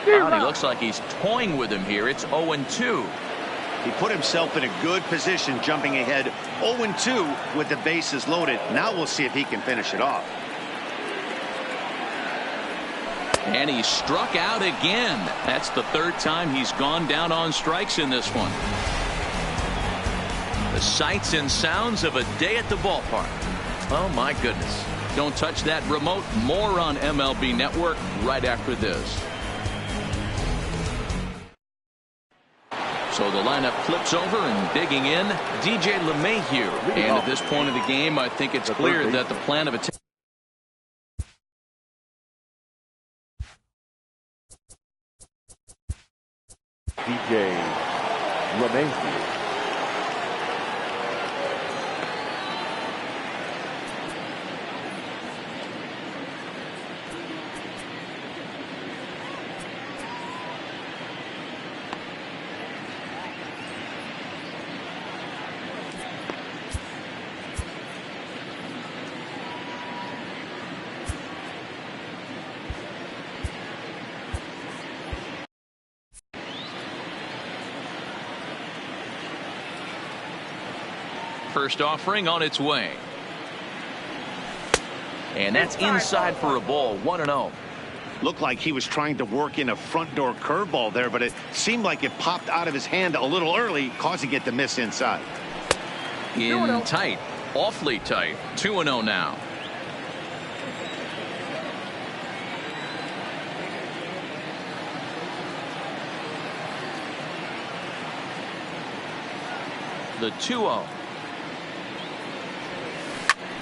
Well, he looks like he's toying with him here. It's 0-2. He put himself in a good position, jumping ahead 0-2 with the bases loaded. Now we'll see if he can finish it off. And he struck out again. That's the third time he's gone down on strikes in this one. The sights and sounds of a day at the ballpark. Oh, my goodness. Don't touch that remote. More on MLB Network right after this. So the lineup flips over and digging in, DJ LeMahieu. And at this point of the game, I think it's clear that the plan of attack. DJ LeMahieu. First offering on its way. And that's inside for a ball. 1-0. Looked like he was trying to work in a front door curveball there, but it seemed like it popped out of his hand a little early, causing it to miss inside. In tight. Awfully tight. 2-0 now. The 2-0.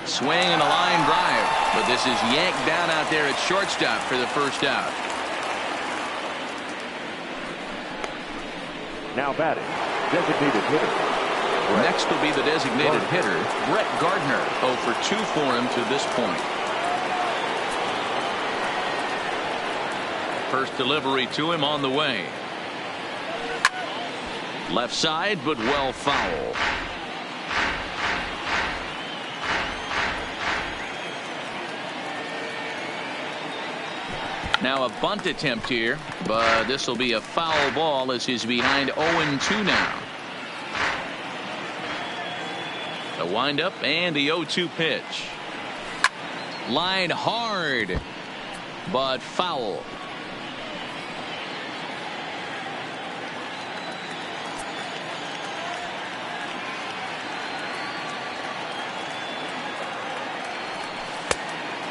Swing and a line drive, but this is yanked down out there at shortstop for the first out. Now batting, designated hitter. Next will be the designated hitter, Brett Gardner. 0 for 2 for him to this point. First delivery to him on the way. Left side, but well foul. Now a bunt attempt here, but this will be a foul ball as he's behind 0-2 now. The windup and the 0-2 pitch. Line hard, but foul.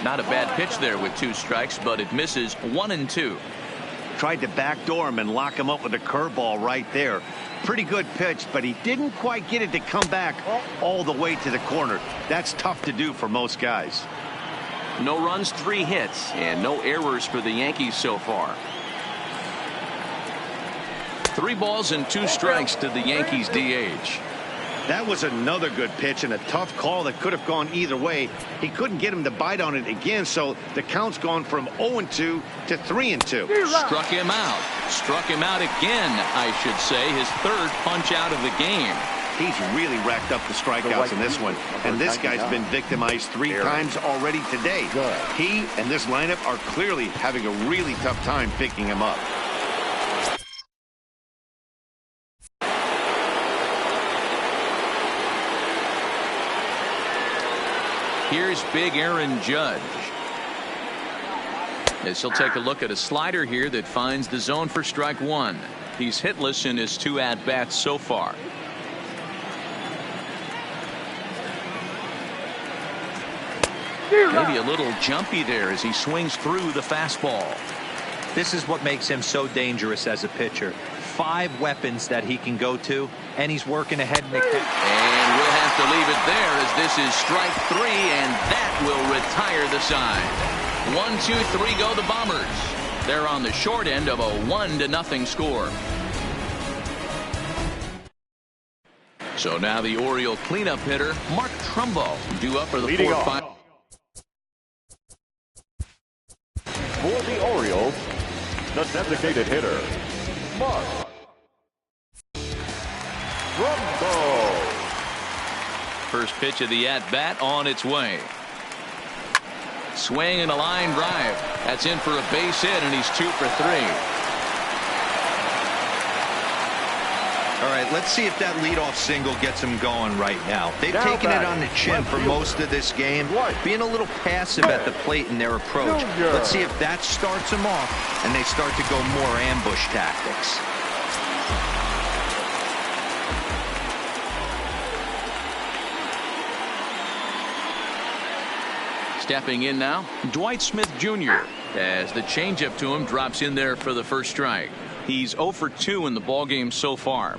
Not a bad pitch there with 2 strikes, but it misses. 1-2. Tried to backdoor him and lock him up with a curveball right there. Pretty good pitch, but he didn't quite get it to come back all the way to the corner. That's tough to do for most guys. No runs, 3 hits, and no errors for the Yankees so far. 3 balls and 2 strikes to the Yankees DH. That was another good pitch and a tough call that could have gone either way. He couldn't get him to bite on it again, so the count's gone from 0-2 to 3-2. Struck him out. Struck him out again, I should say. His 3rd punch out of the game. He's really racked up the strikeouts in this one. And this guy's been victimized 3 times already today. He and this lineup are clearly having a really tough time picking him up. Here's big Aaron Judge. As he'll take a look at a slider here that finds the zone for strike 1. He's hitless in his 2 at-bats so far. Maybe a little jumpy there as he swings through the fastball. This is what makes him so dangerous as a pitcher. 5 weapons that he can go to, and he's working ahead in the catch. And we'll have to leave it there as this is strike 3, and that will retire the side. 1-2-3 go the Bombers. They're on the short end of a 1-0 score. So now the Oriole cleanup hitter, Mark Trumbo, due up for the 4-5. For the Orioles, the designated hitter, Mark Trumbo. First pitch of the at-bat on its way. Swing and a line drive. That's in for a base hit, and he's 2 for 3. All right, let's see if that leadoff single gets him going right now. They've taken it on the chin for most of this game, being a little passive at the plate in their approach. Let's see if that starts them off and they start to go more ambush tactics. Stepping in now, Dwight Smith Jr. as the changeup to him drops in there for the first strike. He's 0 for 2 in the ballgame so far.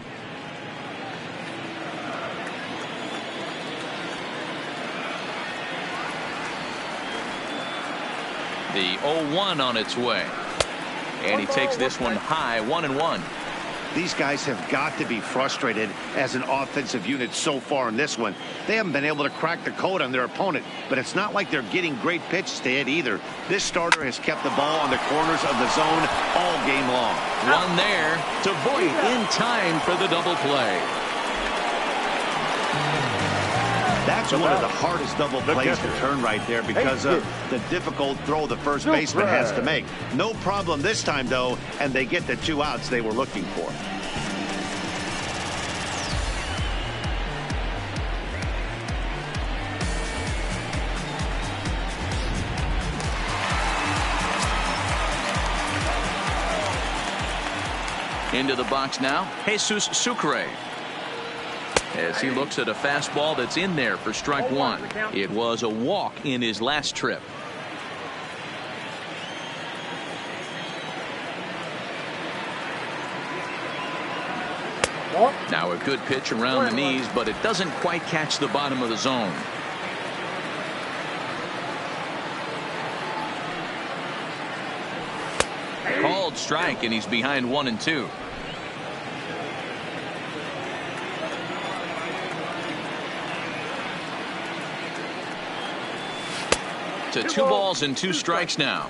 The 0-1 on its way. And he takes this one high, 1-1. These guys have got to be frustrated as an offensive unit so far in this one. They haven't been able to crack the code on their opponent, but it's not like they're getting great pitches to hit either. This starter has kept the ball on the corners of the zone all game long. One there to Voit in time for the double play. That's one of the hardest double plays to turn right there because of the difficult throw the first baseman has to make. No problem this time, though, and they get the 2 outs they were looking for. Into the box now, Jesus Sucre. As he looks at a fastball that's in there for strike 1. It was a walk in his last trip. Now a good pitch around the knees, but it doesn't quite catch the bottom of the zone. Called strike, and he's behind 1-2. To 2 balls and 2 strikes now.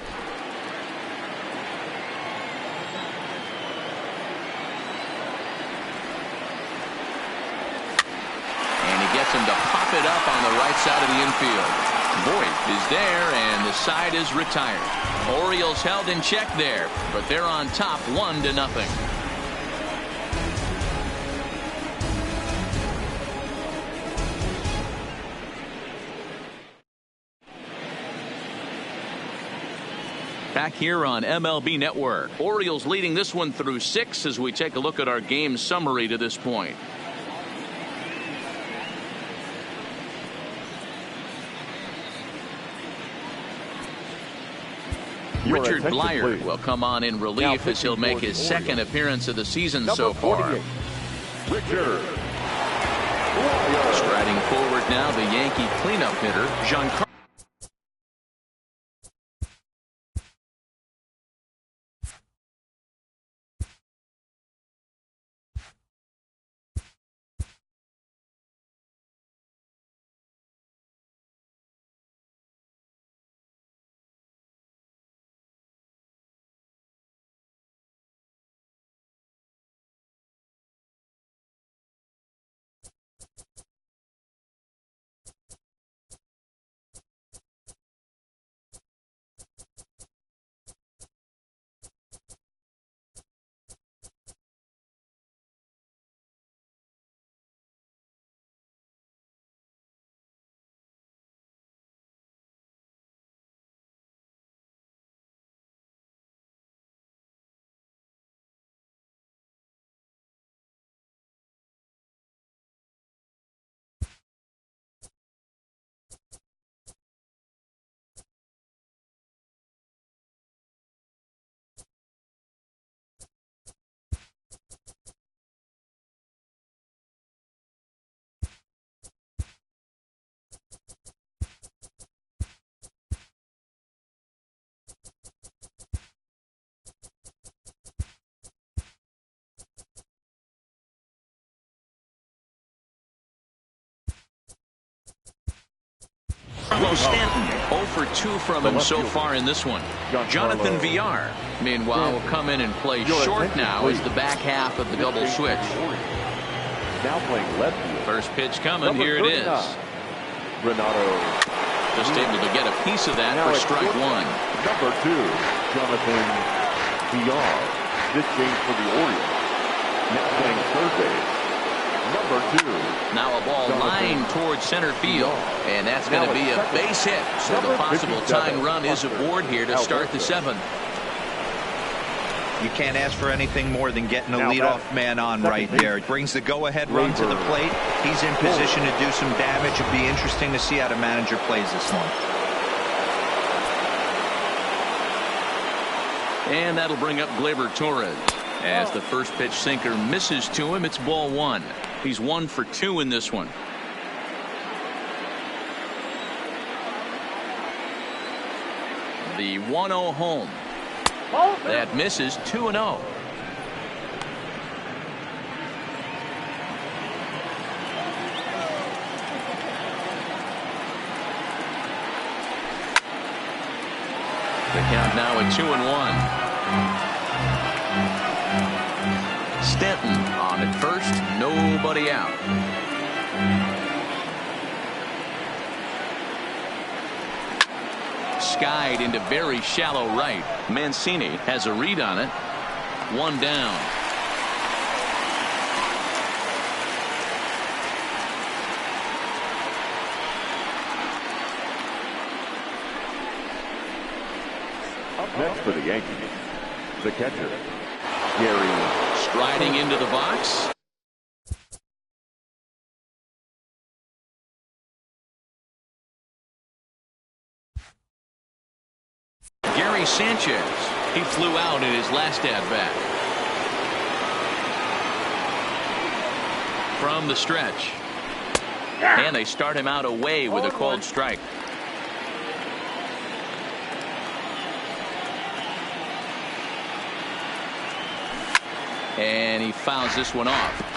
And he gets him to pop it up on the right side of the infield. Voit is there, and the side is retired. Orioles held in check there, but they're on top 1-0. Back here on MLB Network. Orioles leading this one through 6 as we take a look at our game summary to this point. Richard Blyer will come on in relief as he'll make his 2nd appearance of the season so far. Richard Striding forward now, the Yankee cleanup hitter, Giancarlo. Carlos Stanton, 0 for 2 from him so far in this one. Jonathan Villar, meanwhile, will come in and play short now as the back half of the double switch. Now playing left field. First pitch coming. Here it is. Renato. Just able to get a piece of that for strike one. Number 2, Jonathan Villar. This game for the Orioles. Now playing third base. Number 2. Now a ball lined towards center field, and that's going to be a base hit. So the possible tying run is aboard here to start the 7th. You can't ask for anything more than getting a leadoff man on right there. It brings the go-ahead run to the plate. He's in position to do some damage. It'll be interesting to see how the manager plays this one. And that'll bring up Gleyber Torres. As the first pitch sinker misses to him, it's ball 1. He's 1 for 2 in this one. The 1-0 home. That misses. 2-0. The count now at 2-1. Stanton on at first, nobody out. Skied into very shallow right. Mancini has a read on it. 1 down. Up next for the Yankees, the catcher, Gary. Striding into the box. Gary Sanchez. He flew out in his last at-bat. From the stretch. And they start him out away with a called strike. And he fouls this one off.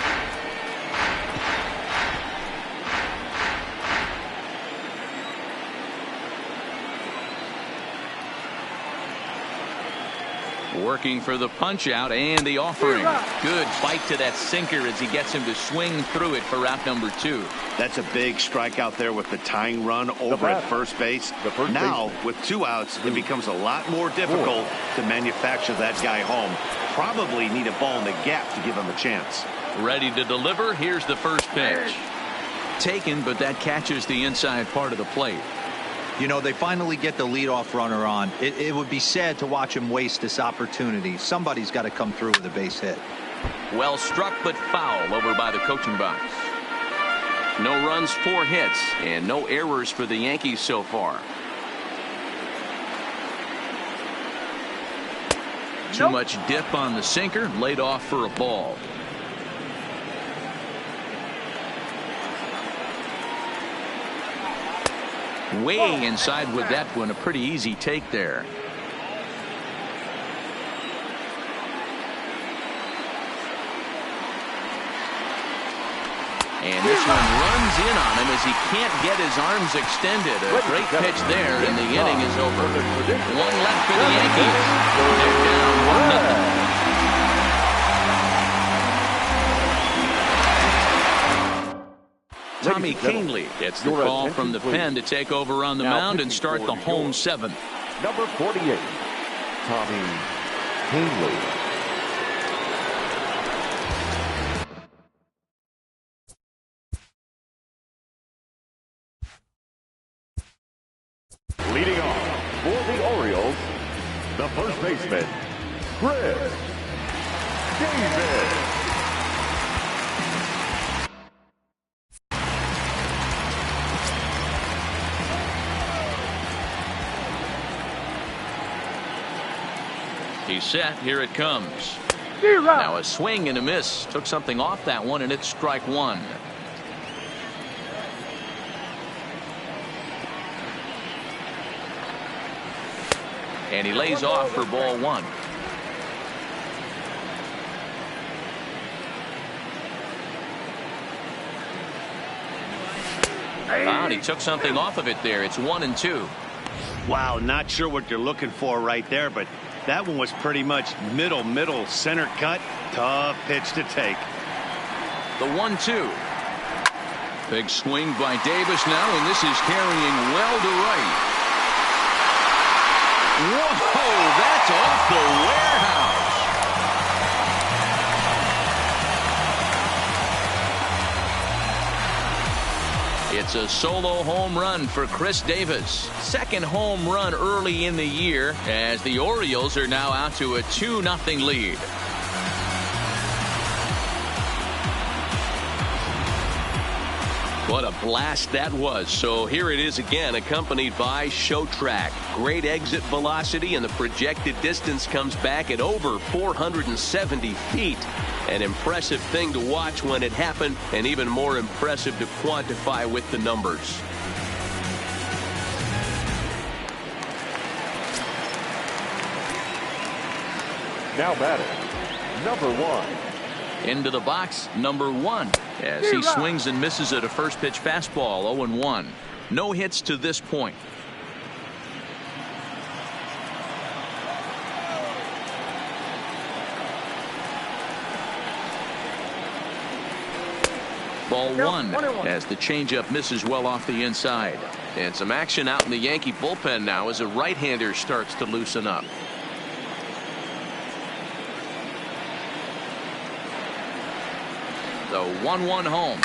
Working for the punch out and the offering. Good bite to that sinker as he gets him to swing through it for route number 2. That's a big strikeout there with the tying run over at first base. Now, with 2 outs, it becomes a lot more difficult to manufacture that guy home. Probably need a ball in the gap to give him a chance. Ready to deliver. Here's the first pitch. Taken, but that catches the inside part of the plate. You know, they finally get the leadoff runner on. It would be sad to watch him waste this opportunity. Somebody's got to come through with a base hit. Well struck, but foul over by the coaching box. No runs, 4 hits, and no errors for the Yankees so far. Too much dip on the sinker, laid off for a ball. Way inside with that one, a pretty easy take there. And this one runs in on him as he can't get his arms extended. A great pitch there, and the inning is over. 1 left for the Yankees. They're down 1-0. Tommy Kahnle gets the call from the pen to take over on the mound and start the home 7th. Number 48, Tommy Kahnle. Leading off for the Orioles, the first baseman, Chris Davis. He's set. Here it comes. Now a swing and a miss. Took something off that one, and it's strike 1. And he lays off for ball 1. And he took something off of it there. It's 1-2. Wow, not sure what you're looking for right there, but that one was pretty much middle, center cut. Tough pitch to take. The 1-2. Big swing by Davis now, and this is carrying well to right. Whoa, that's off the warehouse. It's a solo home run for Chris Davis. Second home run early in the year as the Orioles are now out to a 2-0 lead. What a blast that was. So here it is again, accompanied by show track. Great exit velocity, and the projected distance comes back at over 470 feet. An impressive thing to watch when it happened, and even more impressive to quantify with the numbers. Now batting, number 1. Into the box, number 1, as he swings and misses at a first pitch fastball. 0-1. No hits to this point. Ball 1 as the changeup misses well off the inside. And some action out in the Yankee bullpen now as a right-hander starts to loosen up. The 1-1 home.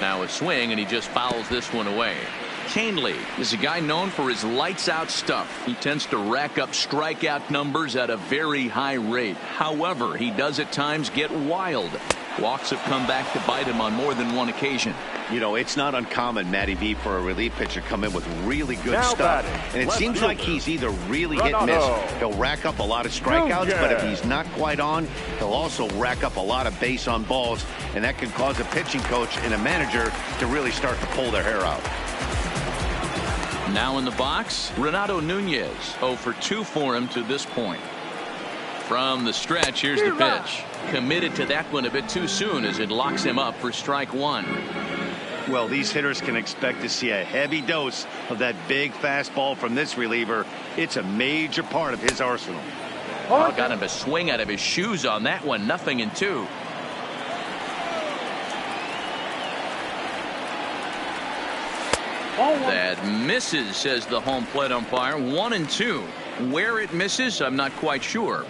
Now a swing, and he just fouls this one away. Canely is a guy known for his lights-out stuff. He tends to rack up strikeout numbers at a very high rate. However, he does at times get wild. Walks have come back to bite him on more than one occasion. You know, it's not uncommon, Matty V, for a relief pitcher to come in with really good stuff. And it seems like he's either really hit and miss. He'll rack up a lot of strikeouts, but if he's not quite on, he'll also rack up a lot of base on balls, and that can cause a pitching coach and a manager to really start to pull their hair out. Now in the box, Renato Nunez. 0 for 2 for him to this point. From the stretch, here's the pitch. Committed to that one a bit too soon as it locks him up for strike 1. Well, these hitters can expect to see a heavy dose of that big fastball from this reliever. It's a major part of his arsenal. Oh, got him to swing out of his shoes on that one. 0-2. That misses, says the home plate umpire. 1-2. Where it misses, I'm not quite sure.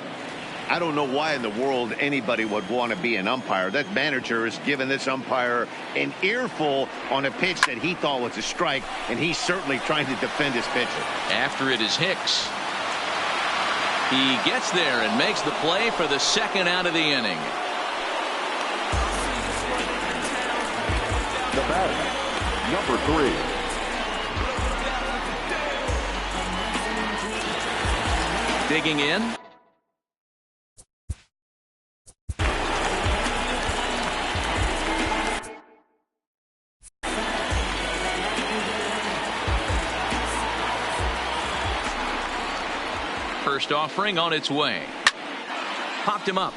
I don't know why in the world anybody would want to be an umpire. That manager has given this umpire an earful on a pitch that he thought was a strike, and he's certainly trying to defend his pitcher. After it is Hicks. He gets there and makes the play for the second out of the inning. The batter, number 3. Digging in. First offering on its way. Popped him up.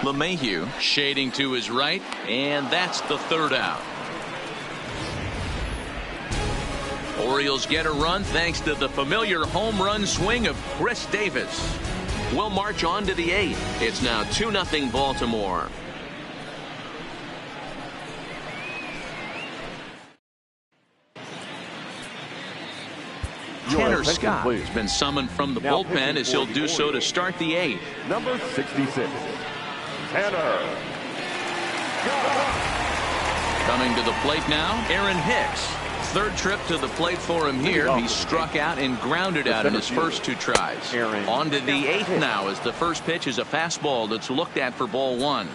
LeMahieu shading to his right, and that's the third out. Orioles get a run thanks to the familiar home run swing of Chris Davis. We'll march on to the 8th. It's now 2-0 Baltimore. Tanner Scott has been summoned from the bullpen as he'll do so to start the 8th. Number 66, Tanner Scott. Coming to the plate now, Aaron Hicks. Third trip to the plate for him here. He struck out and grounded out in his first 2 tries. On to the 8th now as the first pitch is a fastball that's looked at for ball 1.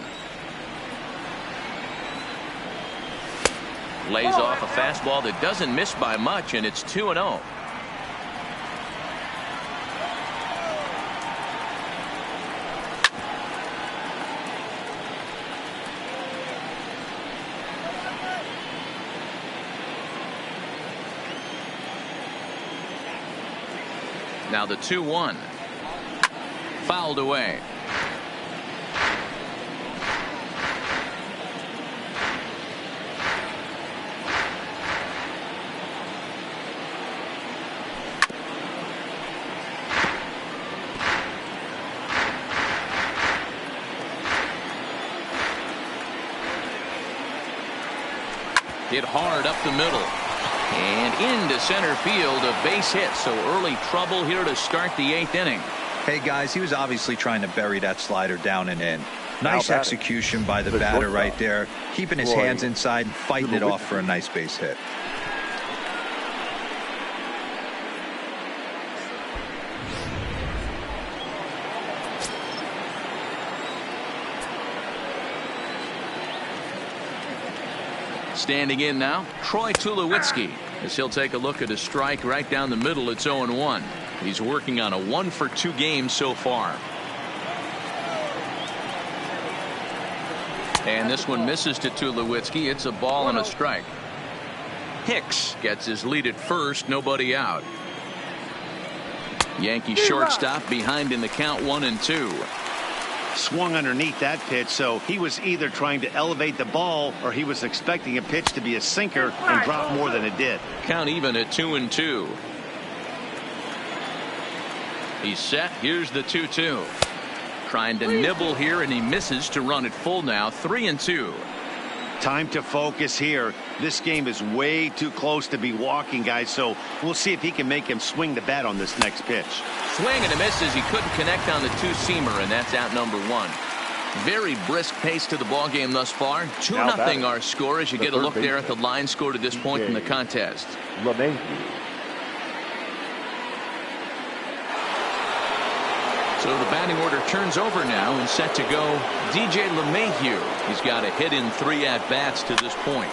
Lays off a fastball that doesn't miss by much, and it's 2-0. Now the 2-1. Fouled away. Hit hard up the middle. And into center field, a base hit. So early trouble here to start the 8th inning. Hey, guys, he was obviously trying to bury that slider down and in. Nice execution by the batter right there. Keeping his hands inside and fighting it off for a nice base hit. Standing in now, Troy Tulowitzki, as he'll take a look at a strike right down the middle. It's 0-1. He's working on a 1-for-2 game so far. And this one misses to Tulowitzki. It's a ball and a strike. Hicks gets his lead at first. Nobody out. Yankee shortstop behind in the count, 1-2. Swung underneath that pitch, so he was either trying to elevate the ball or he was expecting a pitch to be a sinker and drop more than it did. Count even at 2-2. He's set. Here's the 2-2. Trying to nibble here, and he misses to run it full now. 3-2. Time to focus here. This game is way too close to be walking, guys, so we'll see if he can make him swing the bat on this next pitch. Swing and a miss as he couldn't connect on the two-seamer, and that's out number 1. Very brisk pace to the ball game thus far. 2-0 our score as you get a look there at the line score to this point in the contest. So the batting order turns over now and set to go DJ LeMahieu. He's got a hit in 3 at-bats to this point.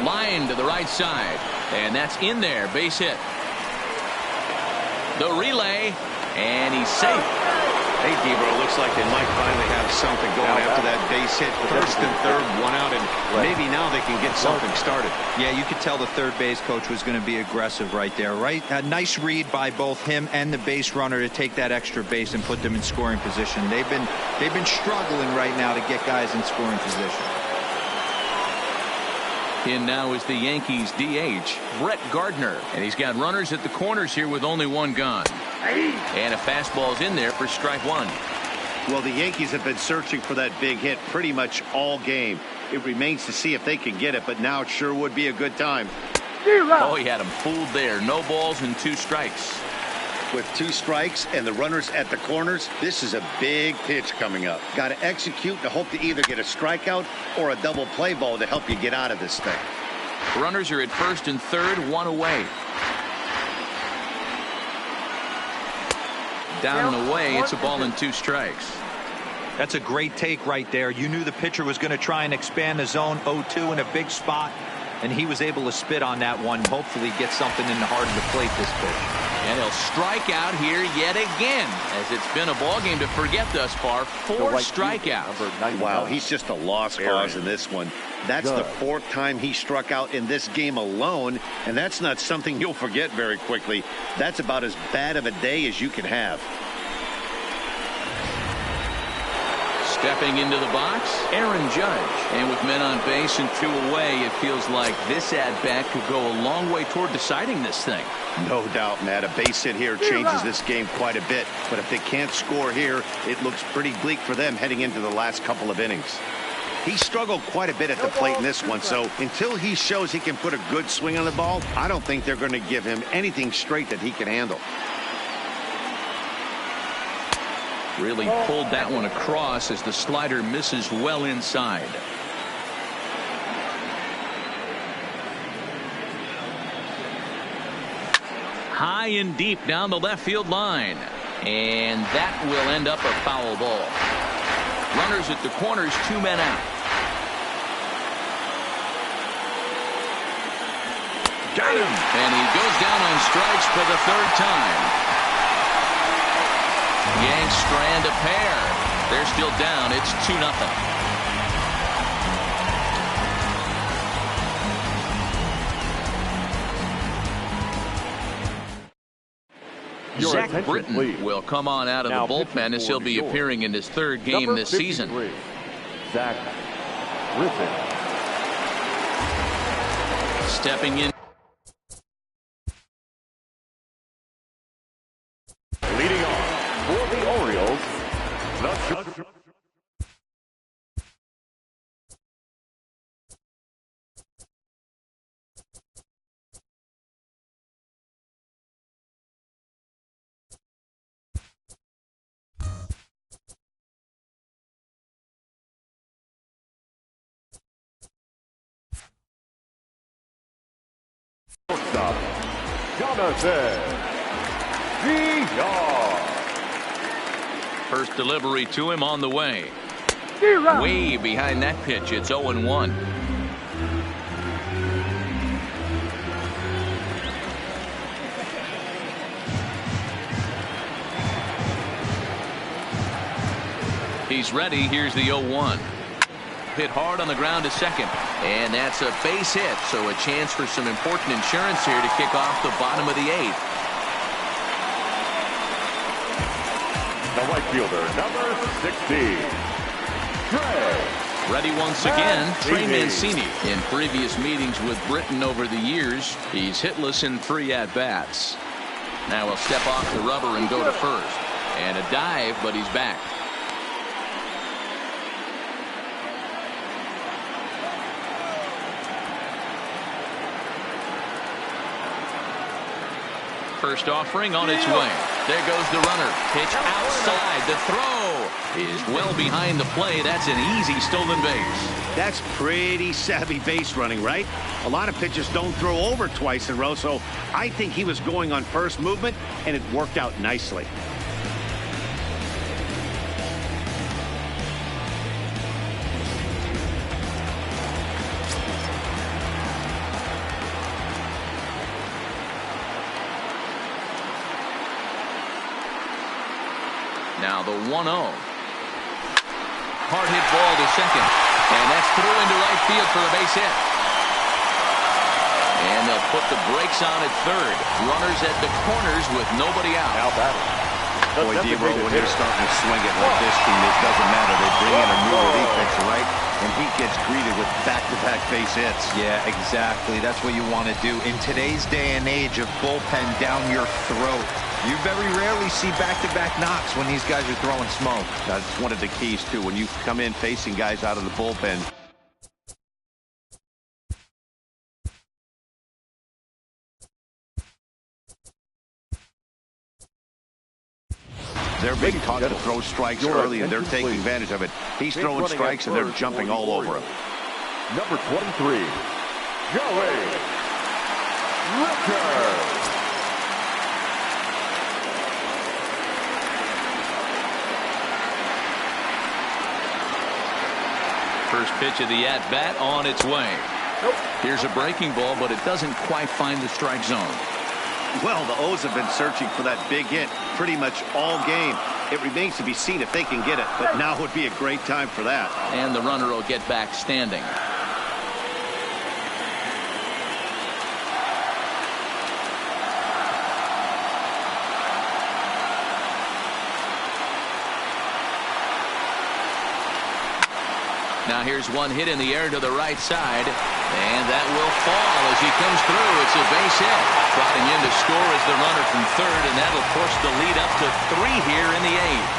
Line to the right side, and that's in there. Base hit. The relay, and he's safe. Hey, Gabriel, looks like they might finally have something going after that base hit. First and third, 1 out, and maybe now they can get something started. Yeah, you could tell the third base coach was going to be aggressive right there. Right, a nice read by both him and the base runner to take that extra base and put them in scoring position. They've been struggling right now to get guys in scoring position. In now is the Yankees DH, Brett Gardner, and he's got runners at the corners here with only 1 gone. And a fastball's in there for strike 1. Well, the Yankees have been searching for that big hit pretty much all game. It remains to see if they can get it, but now it sure would be a good time. Oh, he had him fooled there. No balls and 2 strikes. With 2 strikes and the runners at the corners, this is a big pitch coming up. Got to execute to hope to either get a strikeout or a double play ball to help you get out of this thing. Runners are at first and third, 1 away. Down and away, it's a ball and 2 strikes. That's a great take right there. You knew the pitcher was going to try and expand the zone 0-2 in a big spot, and he was able to spit on that one. Hopefully get something in the heart of the plate this pitch. And he'll strike out here yet again, as it's been a ball game to forget thus far. 4 strikeouts. Wow, he's just a lost cause in this one. That's the 4th time he struck out in this game alone, and that's not something you'll forget very quickly. That's about as bad of a day as you can have. Stepping into the box, Aaron Judge. And with men on base and 2 away, it feels like this at-bat could go a long way toward deciding this thing. No doubt, Matt. A base hit here changes this game quite a bit. But if they can't score here, it looks pretty bleak for them heading into the last couple of innings. He struggled quite a bit at the plate in this one, so until he shows he can put a good swing on the ball, I don't think they're going to give him anything straight that he can handle. Really pulled that one across as the slider misses well inside. High and deep down the left field line. And that will end up a foul ball. Runners at the corners, 2 men out. Got him. And he goes down on strikes for the 3rd time. Yanks strand a pair. They're still down. It's 2-0. Zach Britton will come on out of the bullpen as he'll be appearing in his 3rd game this season. Zach Britton. Stepping in. Leading on for the Orioles, the shortstop, Jonathan VR. First delivery to him on the way. Way behind that pitch. It's 0-1. He's ready. Here's the 0-1. Hit hard on the ground to second. And that's a base hit. So a chance for some important insurance here to kick off the bottom of the 8th. The right fielder, number 60, Trey. Ready once again, Trey Mancini. In previous meetings with Britain over the years, he's hitless in 3 at-bats. Now he'll step off the rubber and go to first. And a dive, but he's back. First offering on its way. There goes the runner. Pitch outside. The throw is well behind the play. That's an easy stolen base. That's pretty savvy base running, right? A lot of pitchers don't throw over twice in a row, so I think he was going on first movement, and it worked out nicely. Now the 1-0. Hard hit ball to second. And that's through into right field for a base hit. And they'll put the brakes on at third. Runners at the corners with nobody out. Now batting. Boy, Debo, when you're starting to swing it like this team, it doesn't matter. They bring in a new relief pitcher, right? And he gets greeted with back-to-back base hits. Yeah, exactly. That's what you want to do. In today's day and age of bullpen down your throat, you very rarely see back-to-back knocks when these guys are throwing smoke. That's one of the keys, too. When you come in facing guys out of the bullpen, they're being taught to throw strikes early, and they're taking advantage of it. He's throwing strikes, and they're jumping all over him. Number 23, Joey Richter. First pitch of the at-bat on its way. Here's a breaking ball, but it doesn't quite find the strike zone. Well, the O's have been searching for that big hit pretty much all game. It remains to be seen if they can get it, but now would be a great time for that. And the runner will get back standing. Now here's one hit in the air to the right side, and that will fall as he comes through. It's a base hit. Trotting in to score is the runner from third, and that'll push the lead up to 3 here in the 8th.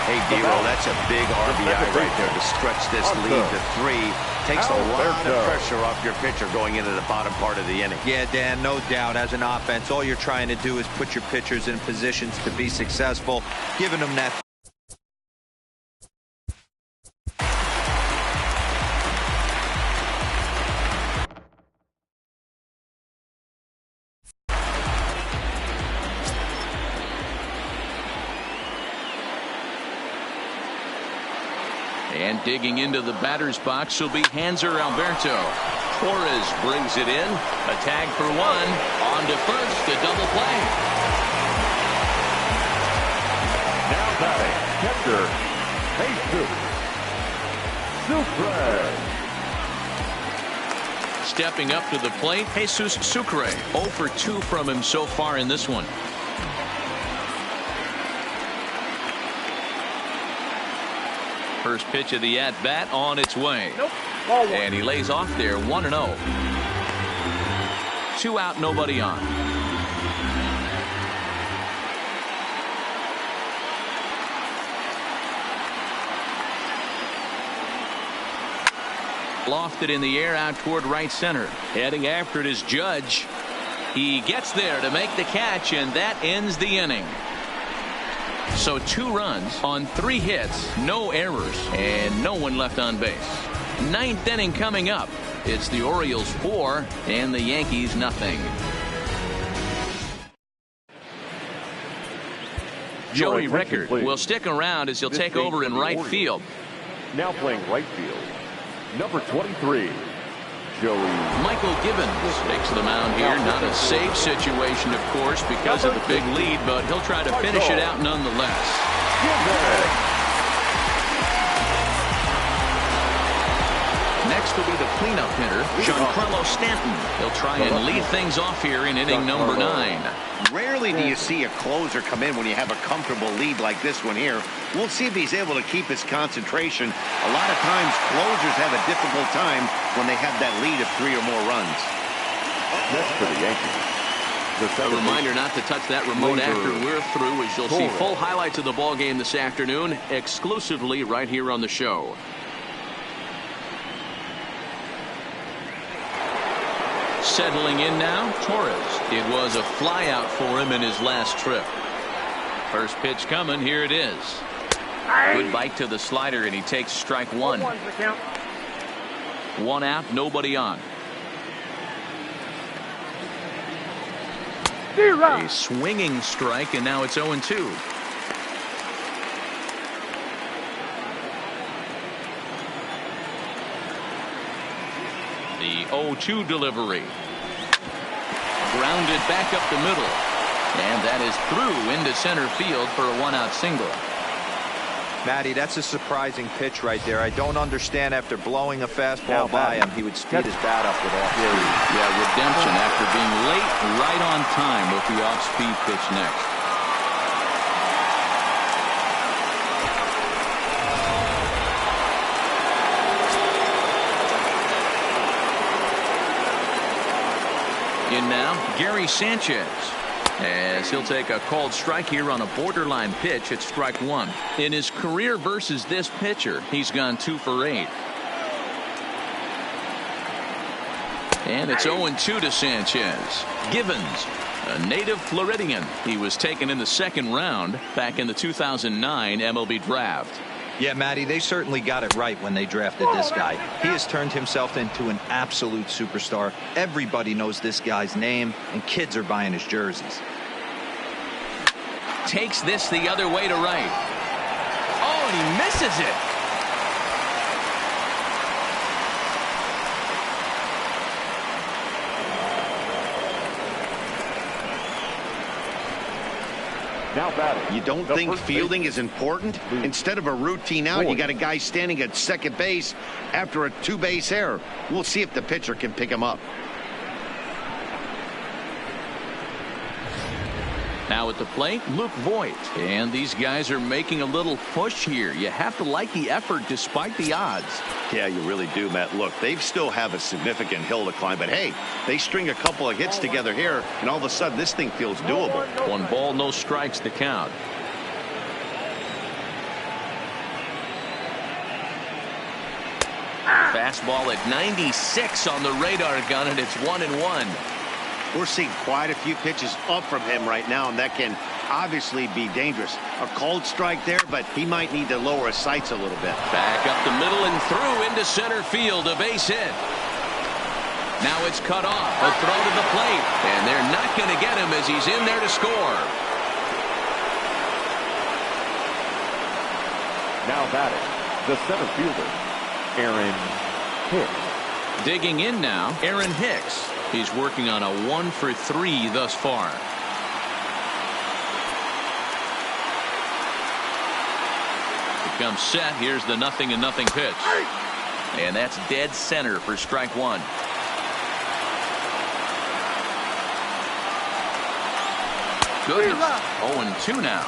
Hey, D-Roll, that's a big RBI right there to stretch this lead to 3. Takes a lot of pressure off your pitcher going into the bottom part of the inning. Yeah, Dan, no doubt. As an offense, all you're trying to do is put your pitchers in positions to be successful, giving them that. And digging into the batter's box will be Hanser Alberto. Torres brings it in. A tag for 1. On to first. A double play. Now batting, catcher, Jesus Sucre. Stepping up to the plate, Jesus Sucre. 0 for 2 from him so far in this one. First pitch of the at-bat on its way. And he lays off there 1-0. 2 out, nobody on. Lofted in the air out toward right center. Heading after it is Judge. He gets there to make the catch, and that ends the inning. So 2 runs on 3 hits, no errors, and no one left on base. 9th inning coming up. It's the Orioles 4 and the Yankees nothing. Joey Rickard will stick around as he'll take over in right field. Now playing right field, number 23, Joey. Michael Gibbons takes the mound here. Not a safe situation, of course, because of the big lead, but he'll try to finish it out nonetheless. Next will be the cleanup hitter, Giancarlo Stanton. He'll try and lead things off here in inning number 9. Rarely do you see a closer come in when you have a comfortable lead like this one here. We'll see if he's able to keep his concentration. A lot of times, closers have a difficult time when they have that lead of 3 or more runs. Next for the Yankees. A reminder not to touch that remote after we're through, as you'll see full highlights of the ball game this afternoon, exclusively right here on the show. Settling in now, Torres. It was a flyout for him in his last trip. First pitch coming. Here it is. Good bite to the slider, and he takes strike 1. 1 out, nobody on. A swinging strike, and now it's 0-2. The 0-2 delivery. Grounded back up the middle. And that is through into center field for a 1-out single. Matty, that's a surprising pitch right there. I don't understand, after blowing a fastball by him, he would speed his bat up with off speed. Yeah, redemption after being late, right on time with the off-speed pitch next. In now, Gary Sanchez, as he'll take a called strike here on a borderline pitch at strike 1. In his career versus this pitcher, he's gone 2 for 8. And it's 0-2 to Sanchez. Givens, a native Floridian. He was taken in the 2nd round back in the 2009 MLB draft. Yeah, Matty, they certainly got it right when they drafted this guy. He has turned himself into an absolute superstar. Everybody knows this guy's name, and kids are buying his jerseys. Takes this the other way to right. Oh, and he misses it. Now batting. You don't think fielding is important? Instead of a routine out, you got a guy standing at second base after a 2-base error. We'll see if the pitcher can pick him up. Now at the plate, Luke Voigt. And these guys are making a little push here. You have to like the effort despite the odds. Yeah, you really do, Matt. Look, they still have a significant hill to climb, but hey, they string a couple of hits together here, and all of a sudden this thing feels doable. 1 ball, no strikes to count. Fastball at 96 on the radar gun, and it's 1-1. We're seeing quite a few pitches up from him right now, and that can obviously be dangerous. A called strike there, but he might need to lower his sights a little bit. Back up the middle and through into center field, a base hit. Now it's cut off, a throw to the plate, and they're not going to get him as he's in there to score. Now batting, the center fielder, Aaron Hicks. Digging in now, Aaron Hicks. He's working on a 1 for 3 thus far. Comes set. Here's the 0-0 pitch. And that's dead center for strike 1. Good. 0-2 now.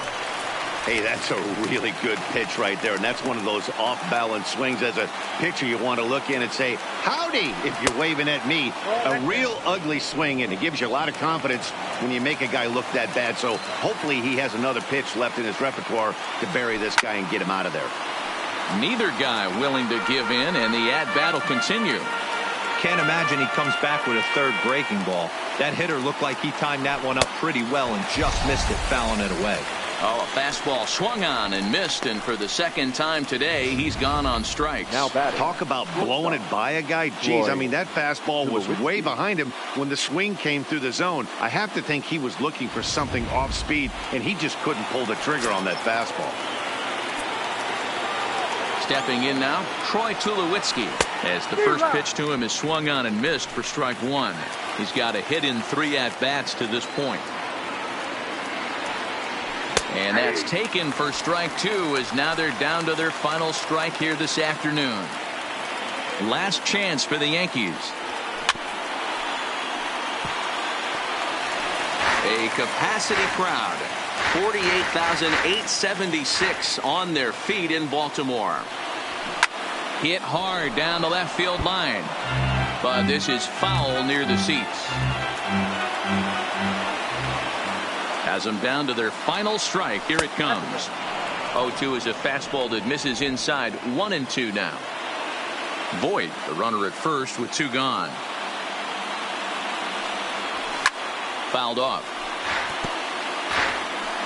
Hey, that's a really good pitch right there, and that's one of those off-balance swings. As a pitcher, you want to look in and say, howdy, if you're waving at me. A real ugly swing, and it gives you a lot of confidence when you make a guy look that bad. So hopefully he has another pitch left in his repertoire to bury this guy and get him out of there. Neither guy willing to give in, and the at-bat will continue. Can't imagine he comes back with a 3rd breaking ball. That hitter looked like he timed that one up pretty well and just missed it, fouling it away. Oh, a fastball swung on and missed, and for the second time today, he's gone on strikes. Now batting. Talk about blowing it by a guy. Jeez, I mean, that fastball was way behind him when the swing came through the zone. I have to think he was looking for something off speed, and he just couldn't pull the trigger on that fastball. Stepping in now, Troy Tulowitzki, as the first pitch to him is swung on and missed for strike one. He's got a hit in 3 at-bats to this point. And that's taken for strike 2, as now they're down to their final strike here this afternoon. Last chance for the Yankees. A capacity crowd, 48,876 on their feet in Baltimore. Hit hard down the left field line, but this is foul near the seats. Has them down to their final strike. Here it comes. 0-2 is a fastball that misses inside. 1-2 now. Voit, the runner at first with 2 gone. Fouled off.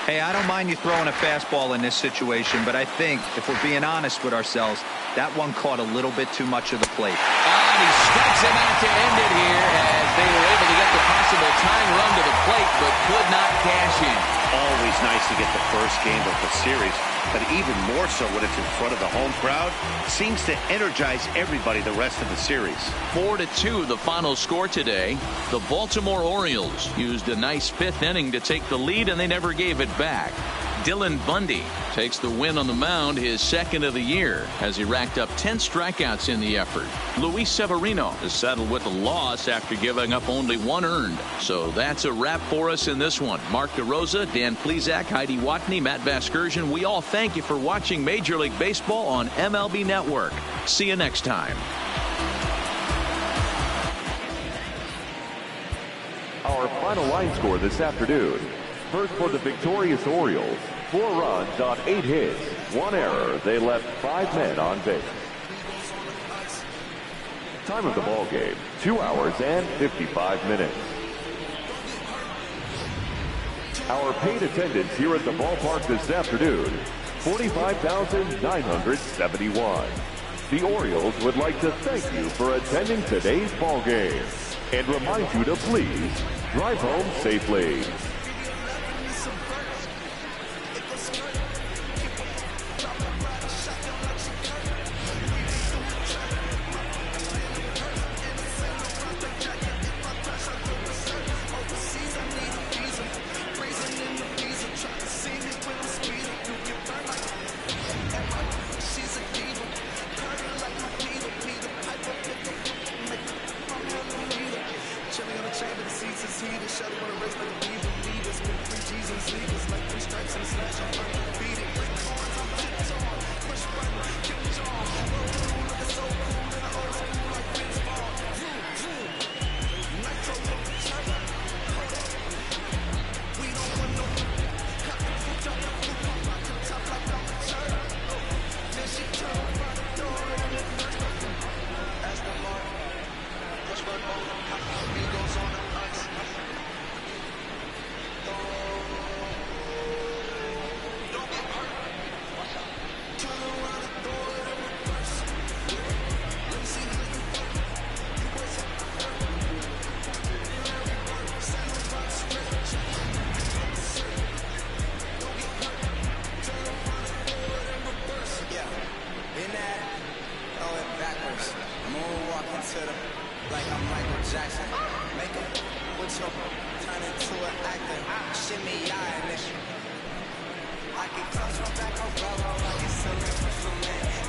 Hey, I don't mind you throwing a fastball in this situation, but I think if we're being honest with ourselves, that one caught a little bit too much of the plate. And he strikes him out to end it here, as they were able to get the possible tying run to the plate, but could not cash in. Always nice to get the first game of the series, but even more so when it's in front of the home crowd. Seems to energize everybody the rest of the series. 4-2 the final score today. The Baltimore Orioles used a nice 5th inning to take the lead, and they never gave it back. Dylan Bundy takes the win on the mound, his 2nd of the year, as he racked up 10 strikeouts in the effort. Luis Severino is settled with a loss after giving up only 1 earned. So that's a wrap for us in this one. Mark DeRosa, Dan Plesac, Heidi Watney, Matt Vasgersian, we all thank you for watching Major League Baseball on MLB Network. See you next time. Our final line score this afternoon. First for the victorious Orioles, 4 runs on 8 hits, 1 error. They left 5 men on base. Time of the ball game, 2 hours and 55 minutes. Our paid attendance here at the ballpark this afternoon, 45,971. The Orioles would like to thank you for attending today's ball game and remind you to please drive home safely.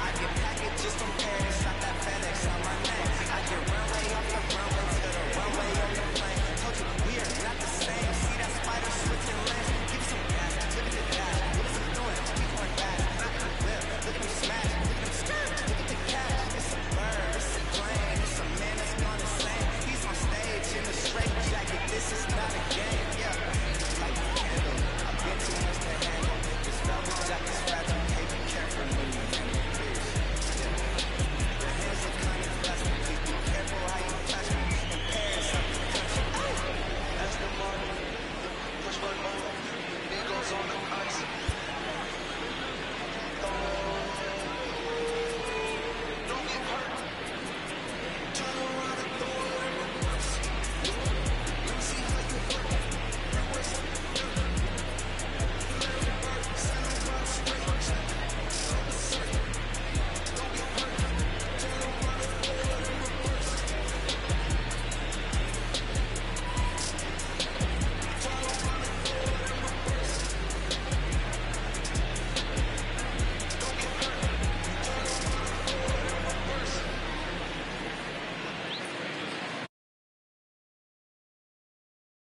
I can pack it just from Paris, like that FedEx on my neck. I can run way off the